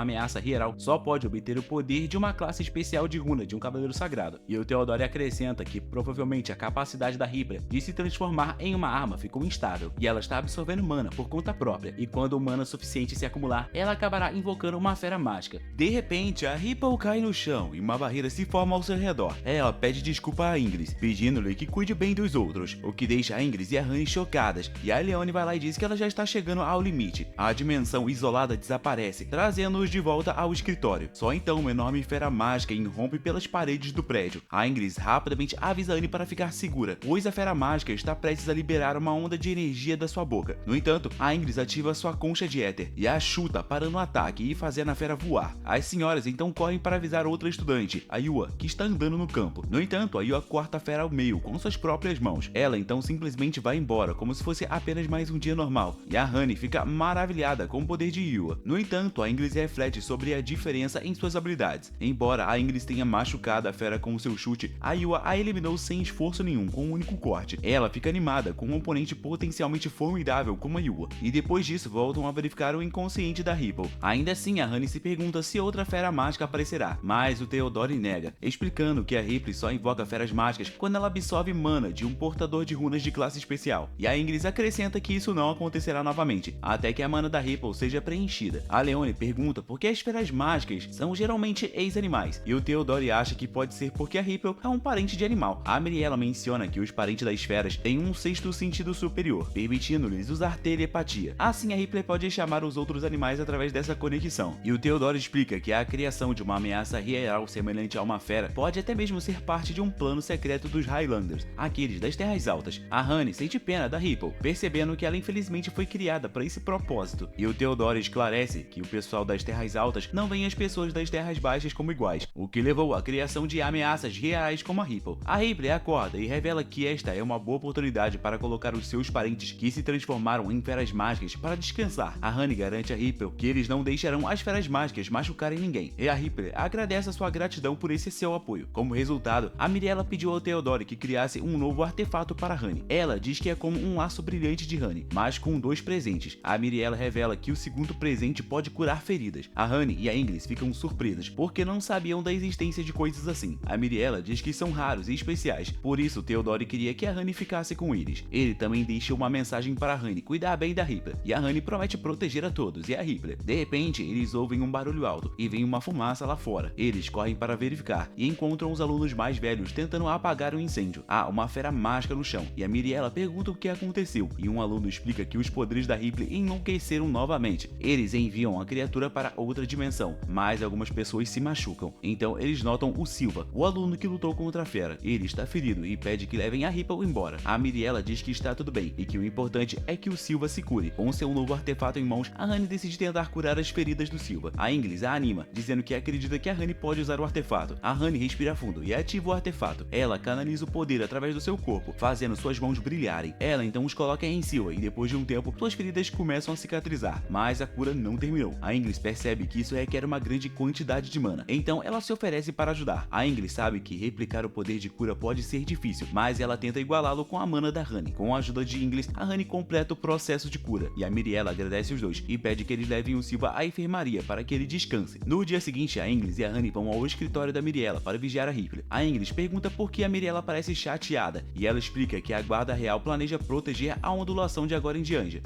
ameaça real, só pode obter o poder de uma classe especial de runa de um cavaleiro sagrado. E o Theodore acrescenta que provavelmente a capacidade da Ripley de se transformar em uma arma ficou instável, e ela está absorvendo mana por conta própria, e quando o mana suficiente se acumular, ela acabará invocando uma fera mágica. De repente, a Ripley cai no chão e uma barreira se forma ao seu redor. Ela pede desculpa a Ingrid, pedindo-lhe que cuide bem dos outros, o que deixa a Ingrid e a Honey chocadas, e a Leone vai lá e diz que ela já está chegando ao limite. A dimensão isolada desaparece, trazendo-os de volta ao escritório. Só então uma enorme fera mágica irrompe pelas paredes do prédio. A Ingrid rapidamente avisa a Annie para ficar segura, pois a fera mágica está prestes a liberar uma onda de energia da sua boca. No entanto, a Ingrid ativa sua concha de éter e a chuta, parando o ataque e fazendo a fera voar. As senhoras então correm para avisar outra estudante, a Yua, que está andando no campo. No entanto, a Yua corta a fera ao meio com suas próprias mãos. Ela então simplesmente vai embora, como se fosse apenas mais um dia normal, e a Honey fica maravilhada com o poder de Yua. No entanto, a Ingrid reflete sobre a diferença em suas habilidades. Embora a Ingrid tenha machucado a fera com seu chute, a Yua a eliminou sem esforço nenhum, com um único corte. Ela fica animada com um oponente potencialmente formidável como a Yua, e depois disso voltam a verificar o inconsciente da Ripley. Ainda assim, a Honey se pergunta se outra fera mágica aparecerá, mas o Theodore nega, explicando que a Ripley só invoca feras mágicas quando ela absorve mana de um portador de runas de classe especial, e a Ingrid acrescenta que isso não acontecerá novamente, até que a mana da Ripley seja preenchida. A Leone pergunta por que as feras mágicas são geralmente ex-animais, e o Theodore acha que pode ser porque a Ripley é um parente de animal. A Miriela menciona que os parentes das feras têm um sexto sentido superior, permitindo-lhes usar telepatia. Assim, a Ripley pode chamar os outros animais através dessa conexão. E o Theodore explica que a criação de uma ameaça real semelhante a uma fera pode até mesmo ser parte de um plano secreto dos Highlanders, aqueles das Terras Altas. A Honey sente pena da Ripley, percebendo que ela infelizmente foi criada para esse propósito. E o Theodore esclarece que o pessoal das Terras Altas não vê as pessoas das Terras Baixas como iguais, o que levou à criação de ameaças reais como a Ripley. A Ripley acorda e revela que esta é uma boa oportunidade para colocar os seus parentes que se transformaram em feras mágicas para descansar. A Honey garante a Ripley que eles não deixarão as feras mágicas machucarem ninguém, e a Ripley agradece a sua gratidão por esse seu apoio. Como resultado, a Miriela pediu ao Theodore que criasse um novo artefato para Honey. Ela diz que é como um laço brilhante de Honey, mas com 2 presentes. A Miriela revela que o segundo presente pode curar feridas. A Honey e a Ingrid ficam surpresas, porque não sabiam da existência de coisas assim. A Miriela diz que são raros e especiais, por isso Theodore queria que a Honey ficasse com eles. Ele também deixa uma mensagem para a Honey cuidar bem da Ripley, e a Honey promete proteger a todos e a Ripley. De repente, eles ouvem um barulho alto e vem uma fumaça lá fora. Eles correm para verificar e encontram os alunos mais velhos tentando apagar o incêndio. Há uma fera mágica no chão, e a Miriela pergunta o que aconteceu, e um aluno explica que os poderes da Ripley enlouqueceram novamente. Eles enviam a criatura para outra dimensão, mas algumas pessoas se machucam. Então eles notam o Silva, o aluno que lutou contra a fera. Ele está ferido e pede que levem a Ripley embora. A Miriela diz que está tudo bem e que o importante é que o Silva se cure. Com seu novo artefato em mãos, a Honey decide tentar curar as feridas do Silva. A Ingrid a anima, dizendo que acredita que a Honey pode usar o artefato. A Honey respira fundo e ativa o artefato. Ela canaliza o poder através do seu corpo, fazendo suas mãos brilharem. Ela então os coloca em Silva e depois de um tempo, suas feridas começam a cicatrizar, mas a cura não terminou. A Ingrid percebe que isso requer uma grande quantidade de mana, então ela se oferece para ajudar. A Ingrid sabe que replicar o poder de cura pode ser difícil, mas ela tenta igualá-lo com a mana da Honey. Com a ajuda de Ingrid, a Honey completa o processo de cura, e a Miriela agradece os dois e pede que eles levem o Silva à enfermaria para que ele descanse. No dia seguinte, a Ingrid e a Honey vão ao escritório da Miriela para vigiar a Ripley. A Ingrid pergunta por que a Miriela parece chateada, e ela explica que a Guarda Real planeja proteger a ondulação de agora em diante.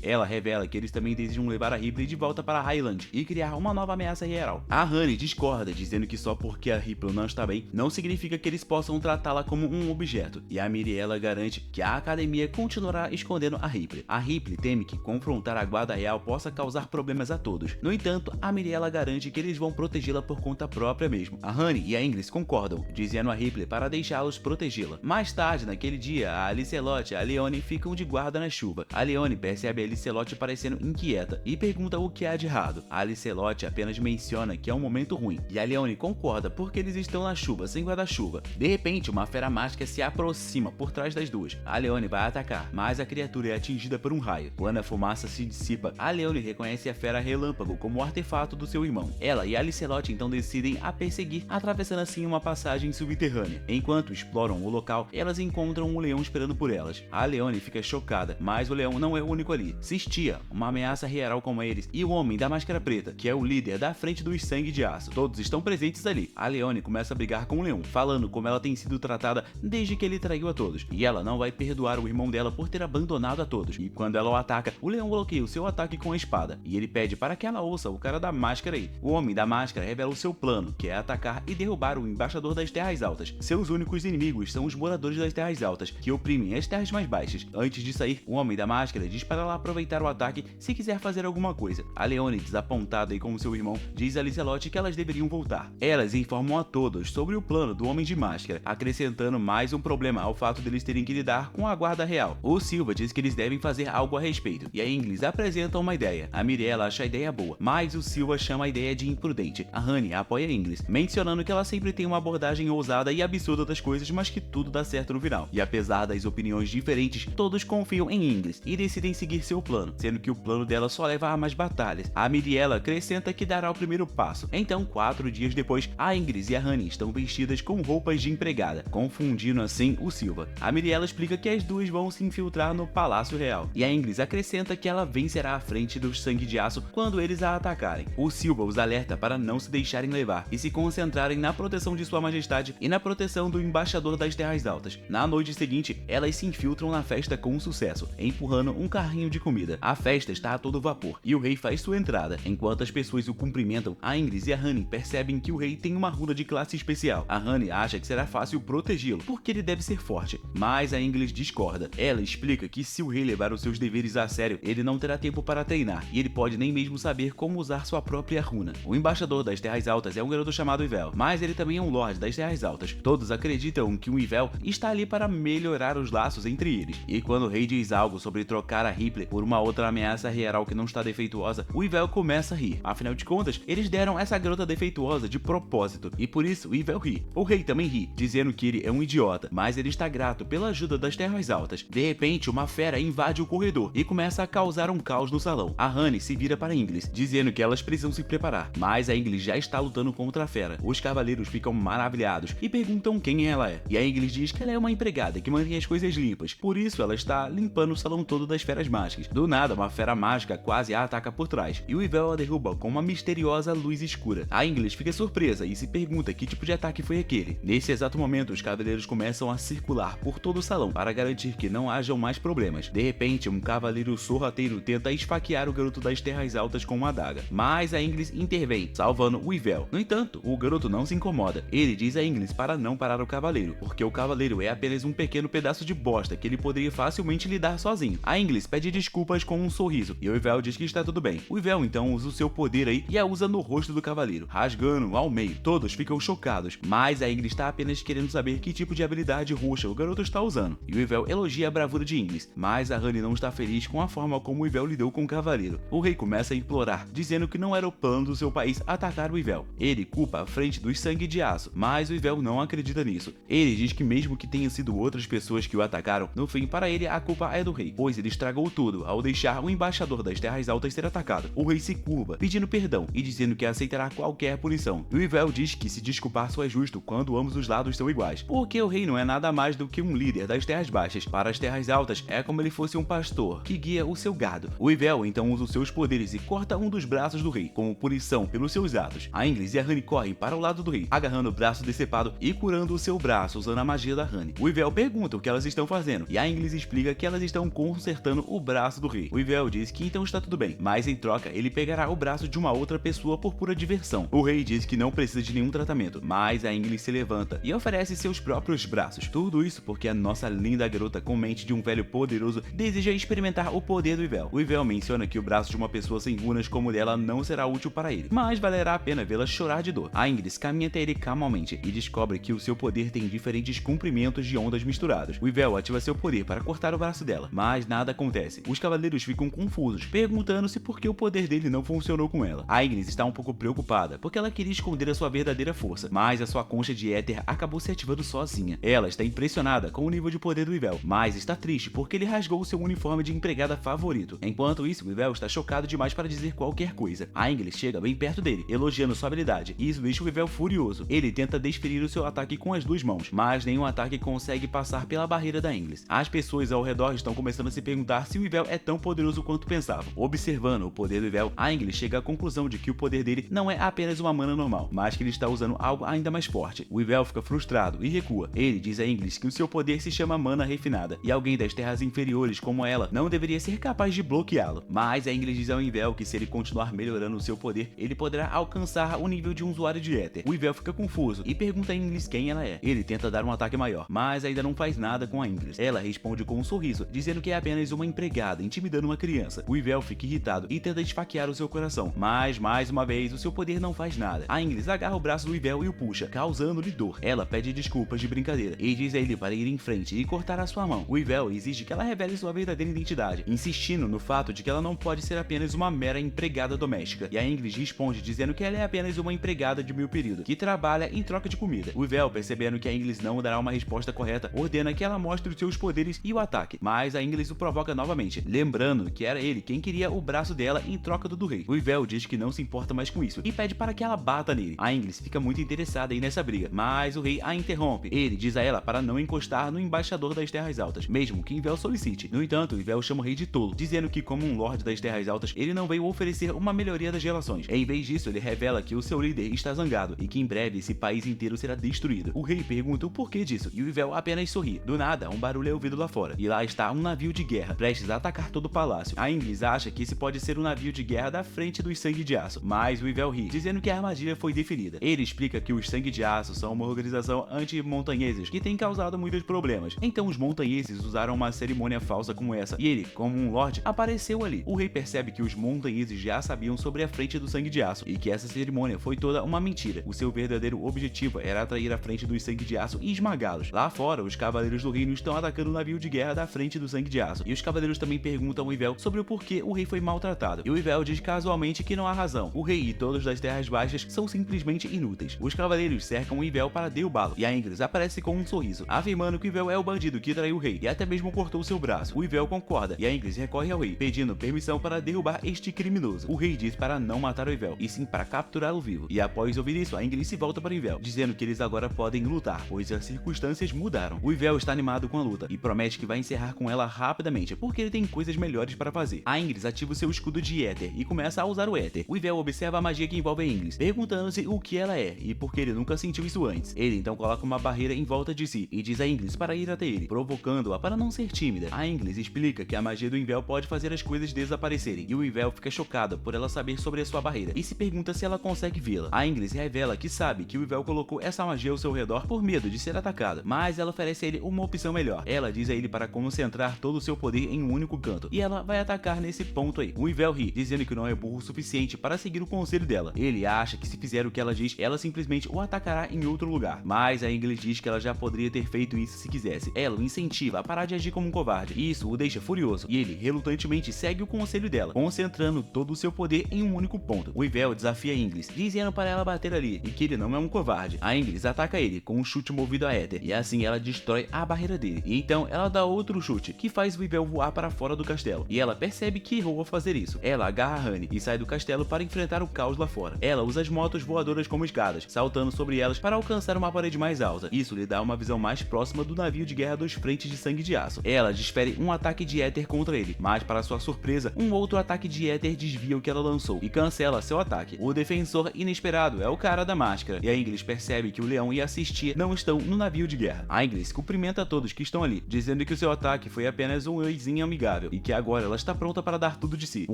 Ela revela que eles também desejam levar a Ripley de volta para Highland e criar uma nova ameaça real. A Honey discorda, dizendo que só porque a Ripley não está bem, não significa que eles possam tratá-la como um objeto, e a Miriela garante que a academia continuará escondendo a Ripley. A Ripley teme que confrontar a Guarda Real possa causar problemas a todos. No entanto, a Miriela garante que eles vão protegê-la por conta própria mesmo. A Honey e a Ingrid concordam, dizendo a Ripley para deixá-los protegê-la. Mais tarde, naquele dia, a Alicelotte e a Leone ficam de guarda na chuva. A Leone percebe a Alicelotte parecendo inquieta e pergunta o que há de errado. A Alicelotte apenas menciona que é um momento ruim, e a Leone concorda porque eles estão na chuva sem guarda-chuva. De repente, uma fera mágica se aproxima por trás das duas. A Leone vai atacar, mas a criatura é atingida por um raio. Quando a fumaça se dissipa, a Leone reconhece a fera relâmpago como o artefato do seu irmão. Ela e a Alicelotte então decidem a perseguir, atravessando assim uma passagem subterrânea. Enquanto os exploram o local, elas encontram um leão esperando por elas. A Leone fica chocada, mas o leão não é o único ali. Existia uma ameaça real como eles e o Homem da Máscara Preta, que é o líder da frente dos Sangue de Aço. Todos estão presentes ali. A Leone começa a brigar com o leão, falando como ela tem sido tratada desde que ele traiu a todos, e ela não vai perdoar o irmão dela por ter abandonado a todos. E quando ela o ataca, o leão bloqueia o seu ataque com a espada, e ele pede para que ela ouça o cara da máscara aí. O Homem da Máscara revela o seu plano, que é atacar e derrubar o Embaixador das Terras Altas. Seus únicos inimigos são os moradores das Terras Altas, que oprimem as terras mais baixas. Antes de sair, o Homem da Máscara diz para ela aproveitar o ataque se quiser fazer alguma coisa. A Leone, desapontada e com seu irmão, diz a Licelotte que elas deveriam voltar. Elas informam a todos sobre o plano do Homem de Máscara, acrescentando mais um problema ao fato deles terem que lidar com a guarda real. O Silva diz que eles devem fazer algo a respeito, e a Inglis apresenta uma ideia. A Miriela acha a ideia boa, mas o Silva chama a ideia de imprudente. A Honey apoia a Inglis, mencionando que ela sempre tem uma abordagem ousada e absurda das coisas, mas que tudo dá certo no final. E apesar das opiniões diferentes, todos confiam em Inglis e decidem seguir seu plano, sendo que o plano dela só leva a mais batalhas. A Miriela acrescenta que dará o primeiro passo. Então, 4 dias depois, a Inglis e a Honey estão vestidas com roupas de empregada, confundindo assim o Silva. A Miriela explica que as duas vão se infiltrar no Palácio Real, e a Inglis acrescenta que ela vencerá à frente dos Sangue de Aço quando eles a atacarem. O Silva os alerta para não se deixarem levar e se concentrarem na proteção de Sua Majestade e na proteção do Embaixador das Terras Altas. Na noite seguinte, elas se infiltram na festa com sucesso, empurrando um carrinho de comida. A festa está a todo vapor e o rei faz sua entrada. Enquanto as pessoas o cumprimentam, a Inglis e a Honey percebem que o rei tem uma runa de classe especial. A Honey acha que será fácil protegê-lo, porque ele deve ser forte, mas a Inglis discorda. Ela explica que se o rei levar os seus deveres a sério, ele não terá tempo para treinar, e ele pode nem mesmo saber como usar sua própria runa. O Embaixador das Terras Altas é um garoto chamado Ivel, mas ele também é um Lorde das Terras Altas. Todos acreditam que o Ivel está ali para melhorar os laços entre eles, e quando o rei diz algo sobre trocar a Ripley por uma outra ameaça real que não está defeituosa, o Ivel começa a rir. Afinal de contas, eles deram essa garota defeituosa de propósito, e por isso o Ivel ri. O rei também ri, dizendo que ele é um idiota, mas ele está grato pela ajuda das Terras Altas. De repente, uma fera invade o corredor e começa a causar um caos no salão. A Honey se vira para Inglis, dizendo que elas precisam se preparar, mas a Inglis já está lutando contra a fera. Os cavaleiros ficam maravilhados e perguntam quem ela é, e a Inglis diz que ela é uma empregada que mantém as coisas limpas, por isso ela está limpando o salão todo das feras mágicas. Do nada, uma fera mágica quase a ataca por trás, e o Ivel a derruba com uma misteriosa luz escura. A Inglis fica surpresa e se pergunta que tipo de ataque foi aquele. Nesse exato momento, os cavaleiros começam a circular por todo o salão para garantir que não hajam mais problemas. De repente, um cavaleiro sorrateiro tenta esfaquear o garoto das Terras Altas com uma adaga, mas a Inglis intervém, salvando o Ivel. No entanto, o garoto não se incomoda. Ele diz a Inglis para não parar o cavaleiro, porque o cavaleiro é apenas um pequeno pedaço de bosta que ele poderia facilmente lidar sozinho. A Inglis pede desculpas com um sorriso, e o Ivel diz que está tudo bem. O Ivel então usa o seu poder aí e a usa no rosto do cavaleiro, rasgando ao meio. Todos ficam chocados, mas a Inglis está apenas querendo saber que tipo de habilidade roxa o garoto está usando. E o Ivel elogia a bravura de Inglis, mas a Honey não está feliz com a forma como o Ivel lidou com o cavaleiro. O rei começa a implorar, dizendo que não era o plano do seu país atacar o Ivel. Ele culpa a frente dos Sangue de Aço, mas o Ivel não acredita nisso. Ele diz que mesmo que tenham sido outras pessoas que o atacaram, no fim para ele a culpa é do rei, pois ele estragou tudo ao deixar o Embaixador das Terras Altas ser atacado. O rei se curva, pedindo perdão e dizendo que aceitará qualquer punição. E o Ivel diz que se desculpar só é justo quando ambos os lados são iguais, porque o rei não é nada mais do que um líder das Terras Baixas. Para as Terras Altas é como ele fosse um pastor que guia o seu gado. O Ivel então usa os seus poderes e corta um dos braços do rei, como punição pelos seus atos. A Inglis e a Honey correm para o lado do rei, agarrando o braço decepado e curando o seu braço usando a magia da Honey. O Ivel pergunta o que elas estão fazendo, e a Inglis explica que elas estão consertando o braço do rei. O Ivel diz que então está tudo bem, mas em troca ele pegará o braço de uma outra pessoa por pura diversão. O rei diz que não precisa de nenhum tratamento, mas a Inglis se levanta e oferece seus próprios braços. Tudo isso porque a nossa linda garota com mente de um velho poderoso deseja experimentar o poder do Ivel. O Ivel menciona que o braço de uma pessoa sem runas como o dela não será útil para ele, mas valerá a pena vê-la chorar de dor. A Inglis caminha até ele calmamente e descobre que o seu poder tem diferentes comprimentos de ondas misturados. O Ivel ativa seu poder para cortar o braço dela, mas nada acontece. Os cavaleiros ficam confusos, perguntando-se por que o poder dele não funcionou com ela. A Inglis está um pouco preocupada, porque ela queria esconder a sua verdadeira força, mas a sua concha de éter acabou se ativando sozinha. Ela está impressionada com o nível de poder do Ivel, mas está triste porque ele rasgou o seu uniforme de empregada favorito. Enquanto isso, o Ivel está chocado demais para dizer qualquer coisa. A Inglis chega bem perto dele, elogiando sua habilidade, e isso deixa o Ivel furioso. Ele tenta desferir o seu ataque com as duas mãos, mãos, mas nenhum ataque consegue passar pela barreira da Inglis. As pessoas ao redor estão começando a se perguntar se o Yvel é tão poderoso quanto pensavam. Observando o poder do Yvel, a Inglis chega à conclusão de que o poder dele não é apenas uma mana normal, mas que ele está usando algo ainda mais forte. O Yvel fica frustrado e recua. Ele diz a Inglis que o seu poder se chama mana refinada, e alguém das terras inferiores como ela não deveria ser capaz de bloqueá-lo. Mas a Inglis diz ao Yvel que se ele continuar melhorando o seu poder, ele poderá alcançar o nível de um usuário de éter. O Yvel fica confuso e pergunta a Inglis quem ela é. Ele tenta dar um ataque maior, mas ainda não faz nada com a Inglis. Ela responde com um sorriso, dizendo que é apenas uma empregada, intimidando uma criança. O Yvel fica irritado e tenta esfaquear o seu coração, mas mais uma vez o seu poder não faz nada. A Inglis agarra o braço do Yvel e o puxa, causando-lhe dor. Ela pede desculpas de brincadeira e diz a ele para ir em frente e cortar a sua mão. O Yvel exige que ela revele sua verdadeira identidade, insistindo no fato de que ela não pode ser apenas uma mera empregada doméstica. E a Inglis responde dizendo que ela é apenas uma empregada de meio período, que trabalha em troca de comida. O Yvel, percebendo que a Inglis não dará uma resposta correta, ordena que ela mostre os seus poderes e o ataque, mas a Inglis o provoca novamente, lembrando que era ele quem queria o braço dela em troca do rei. O Yvel diz que não se importa mais com isso e pede para que ela bata nele. A Inglis fica muito interessada nessa briga, mas o rei a interrompe. Ele diz a ela para não encostar no embaixador das Terras Altas, mesmo que Yvel solicite. No entanto, Yvel chama o rei de tolo, dizendo que como um lorde das Terras Altas, ele não veio oferecer uma melhoria das relações. Em vez disso, ele revela que o seu líder está zangado e que em breve esse país inteiro será destruído. O rei pergunta o porquê disso e o Yvel apenas sorri. Do nada, um barulho é ouvido lá fora, e lá está um navio de guerra, prestes a atacar todo o palácio. A Inglis acha que esse pode ser um navio de guerra da frente dos Sangue de Aço, mas o Yvel ri, dizendo que a armadilha foi definida. Ele explica que os Sangue de Aço são uma organização anti-montanheses que tem causado muitos problemas. Então os montanheses usaram uma cerimônia falsa como essa, e ele, como um lorde, apareceu ali. O rei percebe que os montanheses já sabiam sobre a frente do Sangue de Aço, e que essa cerimônia foi toda uma mentira. O seu verdadeiro objetivo era atrair a frente dos Sangue de Aço e esmagá-los. Lá fora, os cavaleiros do reino estão atacando o navio de guerra da frente do Sangue de Aço, e os cavaleiros também perguntam ao Yvel sobre o porquê o rei foi maltratado, e o Yvel diz casualmente que não há razão. O rei e todos das Terras Baixas são simplesmente inúteis. Os cavaleiros cercam o Yvel para derrubá-lo, e a Inglis aparece com um sorriso, afirmando que o Yvel é o bandido que traiu o rei e até mesmo cortou seu braço. O Yvel concorda, e a Inglis recorre ao rei, pedindo permissão para derrubar este criminoso. O rei diz para não matar o Yvel, e sim para capturá-lo vivo. E após ouvir isso, a Inglis se volta para o Yvel, dizendo que eles agora podem lutar, pois as circunstâncias mudaram. O Yvel está animado com a luta e promete que vai encerrar com ela rapidamente, porque ele tem coisas melhores para fazer. A Inglis ativa o seu escudo de éter e começa a usar o éter. O Yvel observa a magia que envolve a Inglis, perguntando-se o que ela é e por que ele nunca sentiu isso antes. Ele então coloca uma barreira em volta de si e diz a Inglis para ir até ele, provocando-a para não ser tímida. A Inglis explica que a magia do Yvel pode fazer as coisas desaparecerem, e o Yvel fica chocado por ela saber sobre a sua barreira e se pergunta se ela consegue vê-la. A Inglis revela que sabe que o Yvel colocou essa magia ao seu redor por medo de ser atacado, mas ela oferece a ele uma opção melhor. Ela diz a ele para concentrar todo o seu poder em um único canto, e ela vai atacar nesse ponto aí. O Yvel ri, dizendo que não é burro o suficiente para seguir o conselho dela. Ele acha que se fizer o que ela diz, ela simplesmente o atacará em outro lugar, mas a Inglis diz que ela já poderia ter feito isso se quisesse. Ela o incentiva a parar de agir como um covarde, e isso o deixa furioso, e ele relutantemente segue o conselho dela, concentrando todo o seu poder em um único ponto. O Yvel desafia a Inglis, dizendo para ela bater ali, e que ele não é um covarde. A Inglis ataca ele com um chute movido a éter, e assim ela destrói a barreira dele. E então ela dá outro chute, que faz o Yvel voar para fora do castelo, e ela percebe que errou ao fazer isso. Ela agarra a Honey e sai do castelo para enfrentar o caos lá fora. Ela usa as motos voadoras como escadas, saltando sobre elas para alcançar uma parede mais alta. Isso lhe dá uma visão mais próxima do navio de guerra dos frentes de Sangue de Aço. Ela desfere um ataque de éter contra ele, mas para sua surpresa, um outro ataque de éter desvia o que ela lançou e cancela seu ataque. O defensor inesperado é o cara da máscara, e a Inglis percebe que o leão e a Sistia não estão no navio de guerra. A Inglis cumprimenta todos que estão ali, dizendo que o seu ataque foi apenas um oizinho amigável e que agora ela está pronta para dar tudo de si. O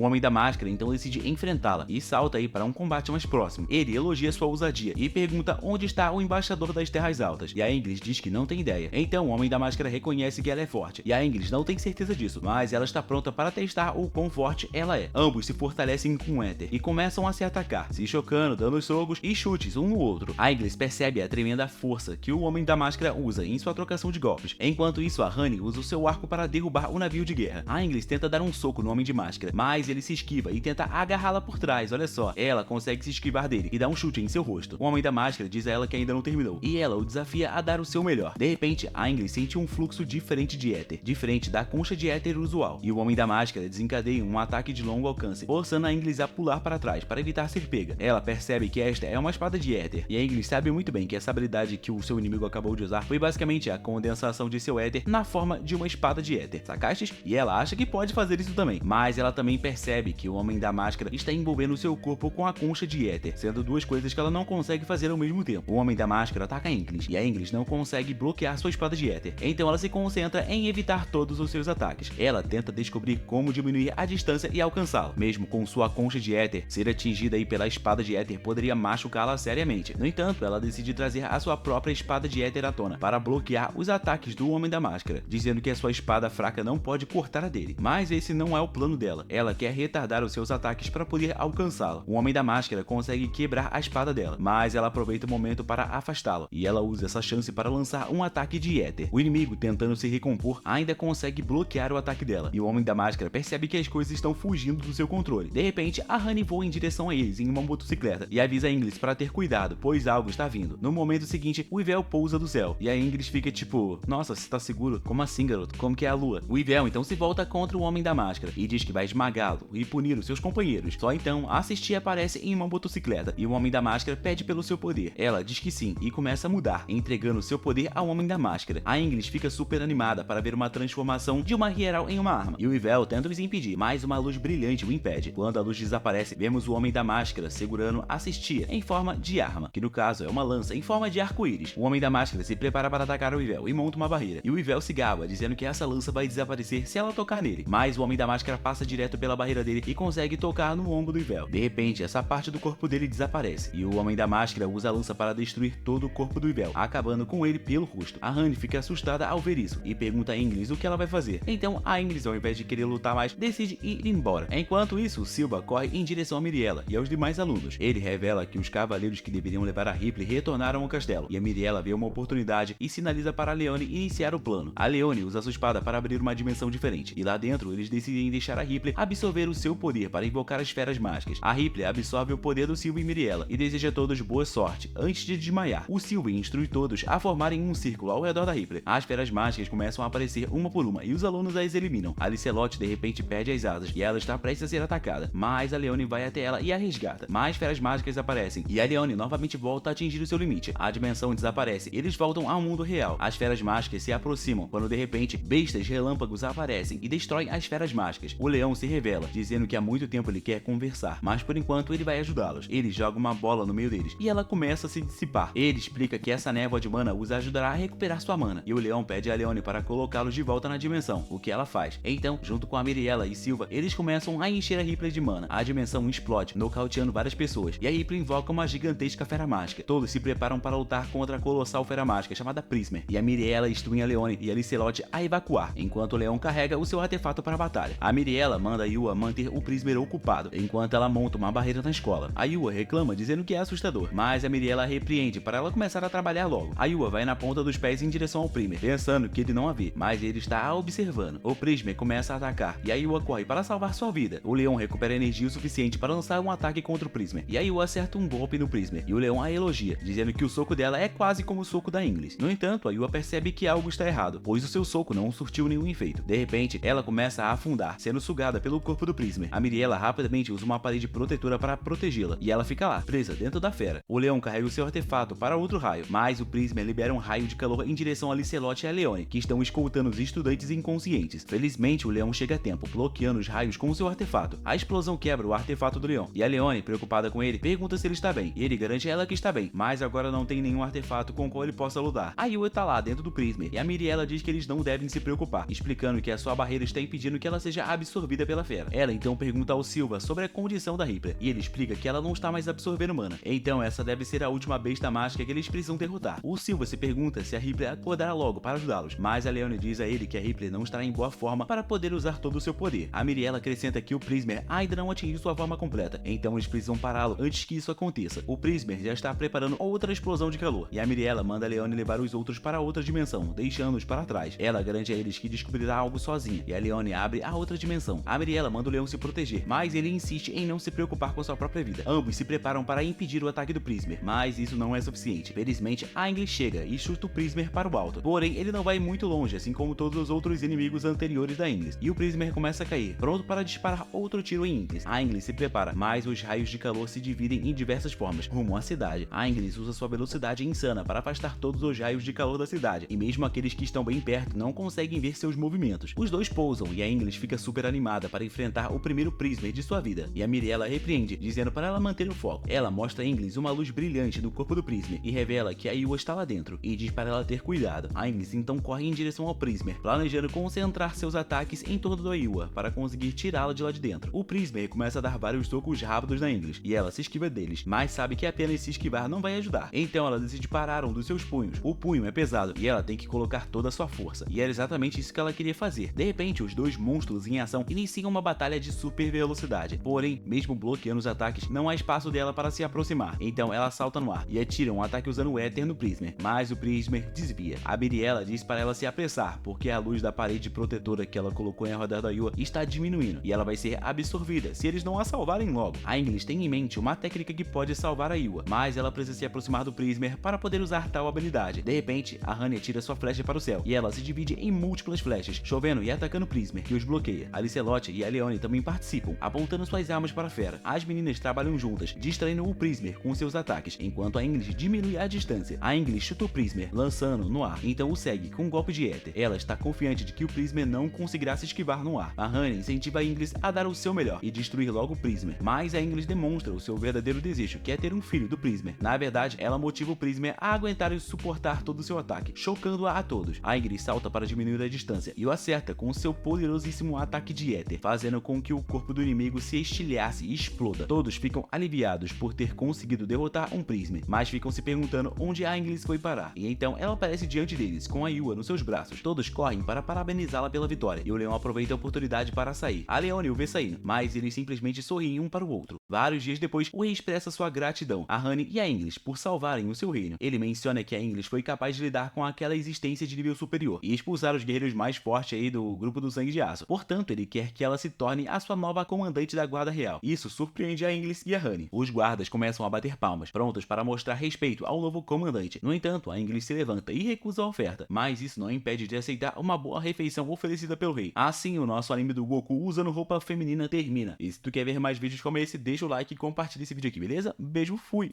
Homem da Máscara então decide enfrentá-la e salta aí para um combate mais próximo. Ele elogia sua ousadia e pergunta onde está o embaixador das Terras Altas, e a Inglis diz que não tem ideia. Então o Homem da Máscara reconhece que ela é forte, e a Inglis não tem certeza disso, mas ela está pronta para testar o quão forte ela é. Ambos se fortalecem com o éter e começam a se atacar, se chocando, dando socos e chutes um no outro. A Inglis percebe a tremenda força que o Homem da Máscara usa em sua trocação de golpes. Enquanto isso, a Honey usa o seu arco para derrubar o navio de guerra. A Inglis tenta dar um soco no Homem de Máscara, mas ele se esquiva e tenta agarrá-la por trás. Olha só, ela consegue se esquivar dele e dá um chute em seu rosto. O Homem da Máscara diz a ela que ainda não terminou, e ela o desafia a dar o seu melhor. De repente, a Inglis sente um fluxo diferente de éter, diferente da concha de éter usual, e o Homem da Máscara desencadeia um ataque de longo alcance, forçando a Inglis a pular para trás para evitar ser pega. Ela percebe que esta é uma espada de éter, e a Inglis sabe muito bem que essa habilidade que o seu o inimigo acabou de usar foi basicamente a condensação de seu éter na forma de uma espada de éter, sacastes? E ela acha que pode fazer isso também, mas ela também percebe que o Homem da Máscara está envolvendo seu corpo com a concha de éter, sendo duas coisas que ela não consegue fazer ao mesmo tempo. O Homem da Máscara ataca a Inglis, e a Inglis não consegue bloquear sua espada de éter, então ela se concentra em evitar todos os seus ataques. Ela tenta descobrir como diminuir a distância e alcançá-lo. Mesmo com sua concha de éter, ser atingida aí pela espada de éter poderia machucá-la seriamente. No entanto, ela decide trazer a sua própria espada de éter à tona para bloquear os ataques do Homem da Máscara, dizendo que a sua espada fraca não pode cortar a dele. Mas esse não é o plano dela. Ela quer retardar os seus ataques para poder alcançá-lo. O Homem da Máscara consegue quebrar a espada dela, mas ela aproveita o momento para afastá-lo, e ela usa essa chance para lançar um ataque de éter. O inimigo, tentando se recompor, ainda consegue bloquear o ataque dela, e o Homem da Máscara percebe que as coisas estão fugindo do seu controle. De repente, a Honey voa em direção a eles em uma motocicleta e avisa a Inglis para ter cuidado, pois algo está vindo. No momento seguinte, o Ivel pousa do céu, e a Inglis fica tipo, nossa, você tá seguro? Como assim, garoto? Como que é a lua? O Ivel então se volta contra o Homem da Máscara e diz que vai esmagá-lo e punir os seus companheiros. Só então, a Cestia aparece em uma motocicleta e o Homem da Máscara pede pelo seu poder. Ela diz que sim e começa a mudar, entregando seu poder ao Homem da Máscara. A Inglis fica super animada para ver uma transformação de uma Hieral em uma arma, e o Ivel tenta os impedir, mas uma luz brilhante o impede. Quando a luz desaparece, vemos o Homem da Máscara segurando a Cestia em forma de arma, que no caso é uma lança em forma de arco-íris. O Homem da Máscara se prepara para atacar o Ivel e monta uma barreira, e o Ivel se gaba, dizendo que essa lança vai desaparecer se ela tocar nele, mas o Homem da Máscara passa direto pela barreira dele e consegue tocar no ombro do Ivel. De repente, essa parte do corpo dele desaparece, e o Homem da Máscara usa a lança para destruir todo o corpo do Ivel, acabando com ele pelo rosto. A Honey fica assustada ao ver isso e pergunta a Inglis o que ela vai fazer. Então a Inglis, ao invés de querer lutar mais, decide ir embora. Enquanto isso, Silva corre em direção a Miriela e aos demais alunos. Ele revela que os cavaleiros que deveriam levar a Ripley retornaram ao castelo, e a Miriela vê uma oportunidade e sinaliza para a Leone iniciar o plano. A Leone usa sua espada para abrir uma dimensão diferente, e lá dentro eles decidem deixar a Ripley absorver o seu poder para invocar as esferas mágicas. A Ripley absorve o poder do Silva e Miriela e deseja a todos boa sorte antes de desmaiar. O Silva instrui todos a formarem um círculo ao redor da Ripley. As esferas mágicas começam a aparecer uma por uma e os alunos as eliminam. A Licelotte de repente perde as asas e ela está prestes a ser atacada, mas a Leone vai até ela e a resgata. Mais esferas mágicas aparecem e a Leone novamente volta a atingir o seu limite. A dimensão desaparece e eles voltam ao mundo real. As esferas mágicas se aproximam quando de repente bestas relâmpagos aparecem e destroem as esferas mágicas. O leão se revela, dizendo que há muito tempo ele quer conversar, mas por enquanto ele vai ajudá-los. Ele joga uma bola no meio deles e ela começa a se dissipar. Ele explica que essa névoa de mana os ajudará a recuperar sua mana, e o leão pede a Leone para colocá-los de volta na dimensão, o que ela faz. Então, junto com a Miriela e Silva, eles começam a encher a Ripley de mana. A dimensão explode, nocauteando várias pessoas, e a Ripley invoca uma gigantesca fera mágica. Todos se preparam para lutar contra a colossal fera mágica chamada Prismer, e a Miriela instrui a Leone e a Licelotte a evacuar, enquanto o leão carrega o seu artefato para a batalha. A Miriela manda a Yua manter o Prismer ocupado, enquanto ela monta uma barreira na escola. A Yua reclama, dizendo que é assustador, mas a Miriela repreende para ela começar a trabalhar logo. A Yua vai na ponta dos pés em direção ao Prismer, pensando que ele não a vê, mas ele está a observando. O Prismer começa a atacar, e a Yua corre para salvar sua vida. O leão recupera energia o suficiente para lançar um ataque contra o Prismer, e a Yua acerta um golpe no Prismer, e o leão a elogia, dizendo que o soco dela é quase como o soco da Inglis. No entanto, a Yua percebe que algo está errado, pois o seu soco não surtiu nenhum efeito. De repente, ela começa a afundar, sendo sugada pelo corpo do Prismer. A Miriela rapidamente usa uma parede protetora para protegê-la, e ela fica lá, presa dentro da fera. O leão carrega o seu artefato para outro raio, mas o Prismer libera um raio de calor em direção a Licelotte e a Leone, que estão escoltando os estudantes inconscientes. Felizmente, o leão chega a tempo, bloqueando os raios com seu artefato. A explosão quebra o artefato do leão, e a Leone, preocupada com ele, pergunta se ele está bem. Ele garante a ela que está bem, mas agora não tem nenhum artefato com o qual ele possa lutar. A Yua está lá dentro do Prismer, e a Miriela diz que eles não devem se preocupar, explicando que a sua barreira está impedindo que ela seja absorvida pela fera. Ela então pergunta ao Silva sobre a condição da Ripley, e ele explica que ela não está mais absorvendo mana, então essa deve ser a última besta mágica que eles precisam derrotar. O Silva se pergunta se a Ripley acordará logo para ajudá-los, mas a Leone diz a ele que a Ripley não estará em boa forma para poder usar todo o seu poder. A Miriela acrescenta que o Prismer ainda não atingiu sua forma completa, então eles precisam pará-lo antes que isso aconteça. O Prismer já está preparando outra explosão de calor, e a Miriela manda a Leone levar os outros para outra dimensão, deixando-os para trás. Ela garante a eles que descobrirá algo sozinha, e a Leone abre a outra dimensão. A Miriela manda o leão se proteger, mas ele insiste em não se preocupar com sua própria vida. Ambos se preparam para impedir o ataque do Prismer, mas isso não é suficiente. Felizmente, a Inglis chega e chuta o Prismer para o alto, porém ele não vai muito longe, assim como todos os outros inimigos anteriores da Inglis, e o Prismer começa a cair, pronto para disparar outro tiro em Inglis. A Inglis se prepara, mas os raios de calor se dividem em diversas formas, rumo à cidade. A Inglis usa sua velocidade insana lantana para afastar todos os raios de calor da cidade, e mesmo aqueles que estão bem perto não conseguem ver seus movimentos. Os dois pousam e a English fica super animada para enfrentar o primeiro Prismer de sua vida, e a Miriela repreende, dizendo para ela manter o foco. Ela mostra a English uma luz brilhante no corpo do Prismer e revela que a Eywa está lá dentro, e diz para ela ter cuidado. A English então corre em direção ao Prismer, planejando concentrar seus ataques em torno da Eywa para conseguir tirá-la de lá de dentro. O Prismer começa a dar vários socos rápidos na English, e ela se esquiva deles, mas sabe que apenas se esquivar não vai ajudar. Então ela decide parar um dos seus punhos. O punho é pesado e ela tem que colocar toda a sua força, e era exatamente isso que ela queria fazer. De repente, os dois monstros em ação iniciam uma batalha de super velocidade. Porém, mesmo bloqueando os ataques, não há espaço dela para se aproximar. Então ela salta no ar e atira um ataque usando o éter no Prismer, mas o Prismer desvia. A Miriela diz para ela se apressar, porque a luz da parede protetora que ela colocou em redor da Eywa está diminuindo, e ela vai ser absorvida se eles não a salvarem logo. A English tem em mente uma técnica que pode salvar a Eywa, mas ela precisa se aproximar do Prismer para poder usar tal habilidade. De repente, a Honey atira sua flecha para o céu, e ela se divide em múltiplas flechas, chovendo e atacando o Prismer, que os bloqueia. A Licelotte e a Leone também participam, apontando suas armas para a fera. As meninas trabalham juntas, distraindo o Prismer com seus ataques, enquanto a English diminui a distância. A English chuta o Prismer, lançando no ar, então o segue com um golpe de éter. Ela está confiante de que o Prismer não conseguirá se esquivar no ar. A Honey incentiva a English a dar o seu melhor e destruir logo o Prismer, mas a English demonstra o seu verdadeiro desejo, que é ter um filho do Prismer. Na verdade, ela motiva o Prismer a aguentar e suportar todo o seu ataque, chocando-a a todos. A English salta para diminuir a distância e o acerta com seu poderosíssimo ataque de éter, fazendo com que o corpo do inimigo se estilhasse e exploda. Todos ficam aliviados por ter conseguido derrotar um Prismer, mas ficam se perguntando onde a English foi parar. E então ela aparece diante deles, com a Eywa nos seus braços. Todos correm para parabenizá-la pela vitória, e o leão aproveita a oportunidade para sair. A Leone o vê saindo, mas eles simplesmente sorriem um para o outro. Vários dias depois, o rei expressa sua gratidão a Honey e a English por salvarem o seu reino. Ele menciona que a English foi capaz de lidar com aquela existência de nível superior e expulsar os guerreiros mais fortes aí do grupo do Sangue de Aço. Portanto, ele quer que ela se torne a sua nova comandante da Guarda Real. Isso surpreende a English e a Honey. Os guardas começam a bater palmas, prontos para mostrar respeito ao novo comandante. No entanto, a English se levanta e recusa a oferta, mas isso não a impede de aceitar uma boa refeição oferecida pelo rei. Assim, o nosso anime do Goku usando roupa feminina termina. E se tu quer ver mais vídeos como esse, deixa o like e compartilha esse vídeo aqui, beleza? Beijo, fui!